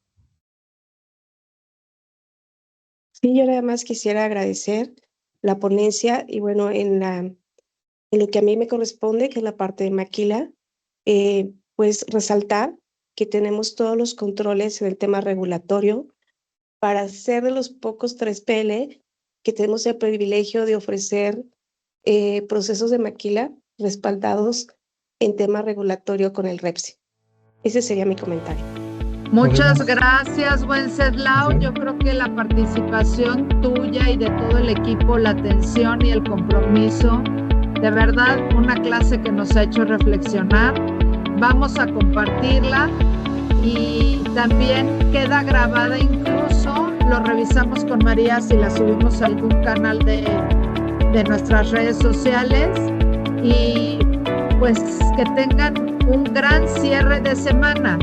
Sí, yo nada más quisiera agradecer la ponencia y bueno, en lo que a mí me corresponde, que es la parte de Maquila, pues resaltar que tenemos todos los controles en el tema regulatorio para ser de los pocos 3PL que tenemos el privilegio de ofrecer procesos de Maquila respaldados en tema regulatorio con el REPSI. Ese sería mi comentario. Muchas gracias, Wenceslao. Yo creo que la participación tuya y de todo el equipo, la atención y el compromiso, de verdad, una clase que nos ha hecho reflexionar. Vamos a compartirla y también queda grabada, incluso lo revisamos con María si la subimos a algún canal de nuestras redes sociales. Y pues que tengan un gran cierre de semana.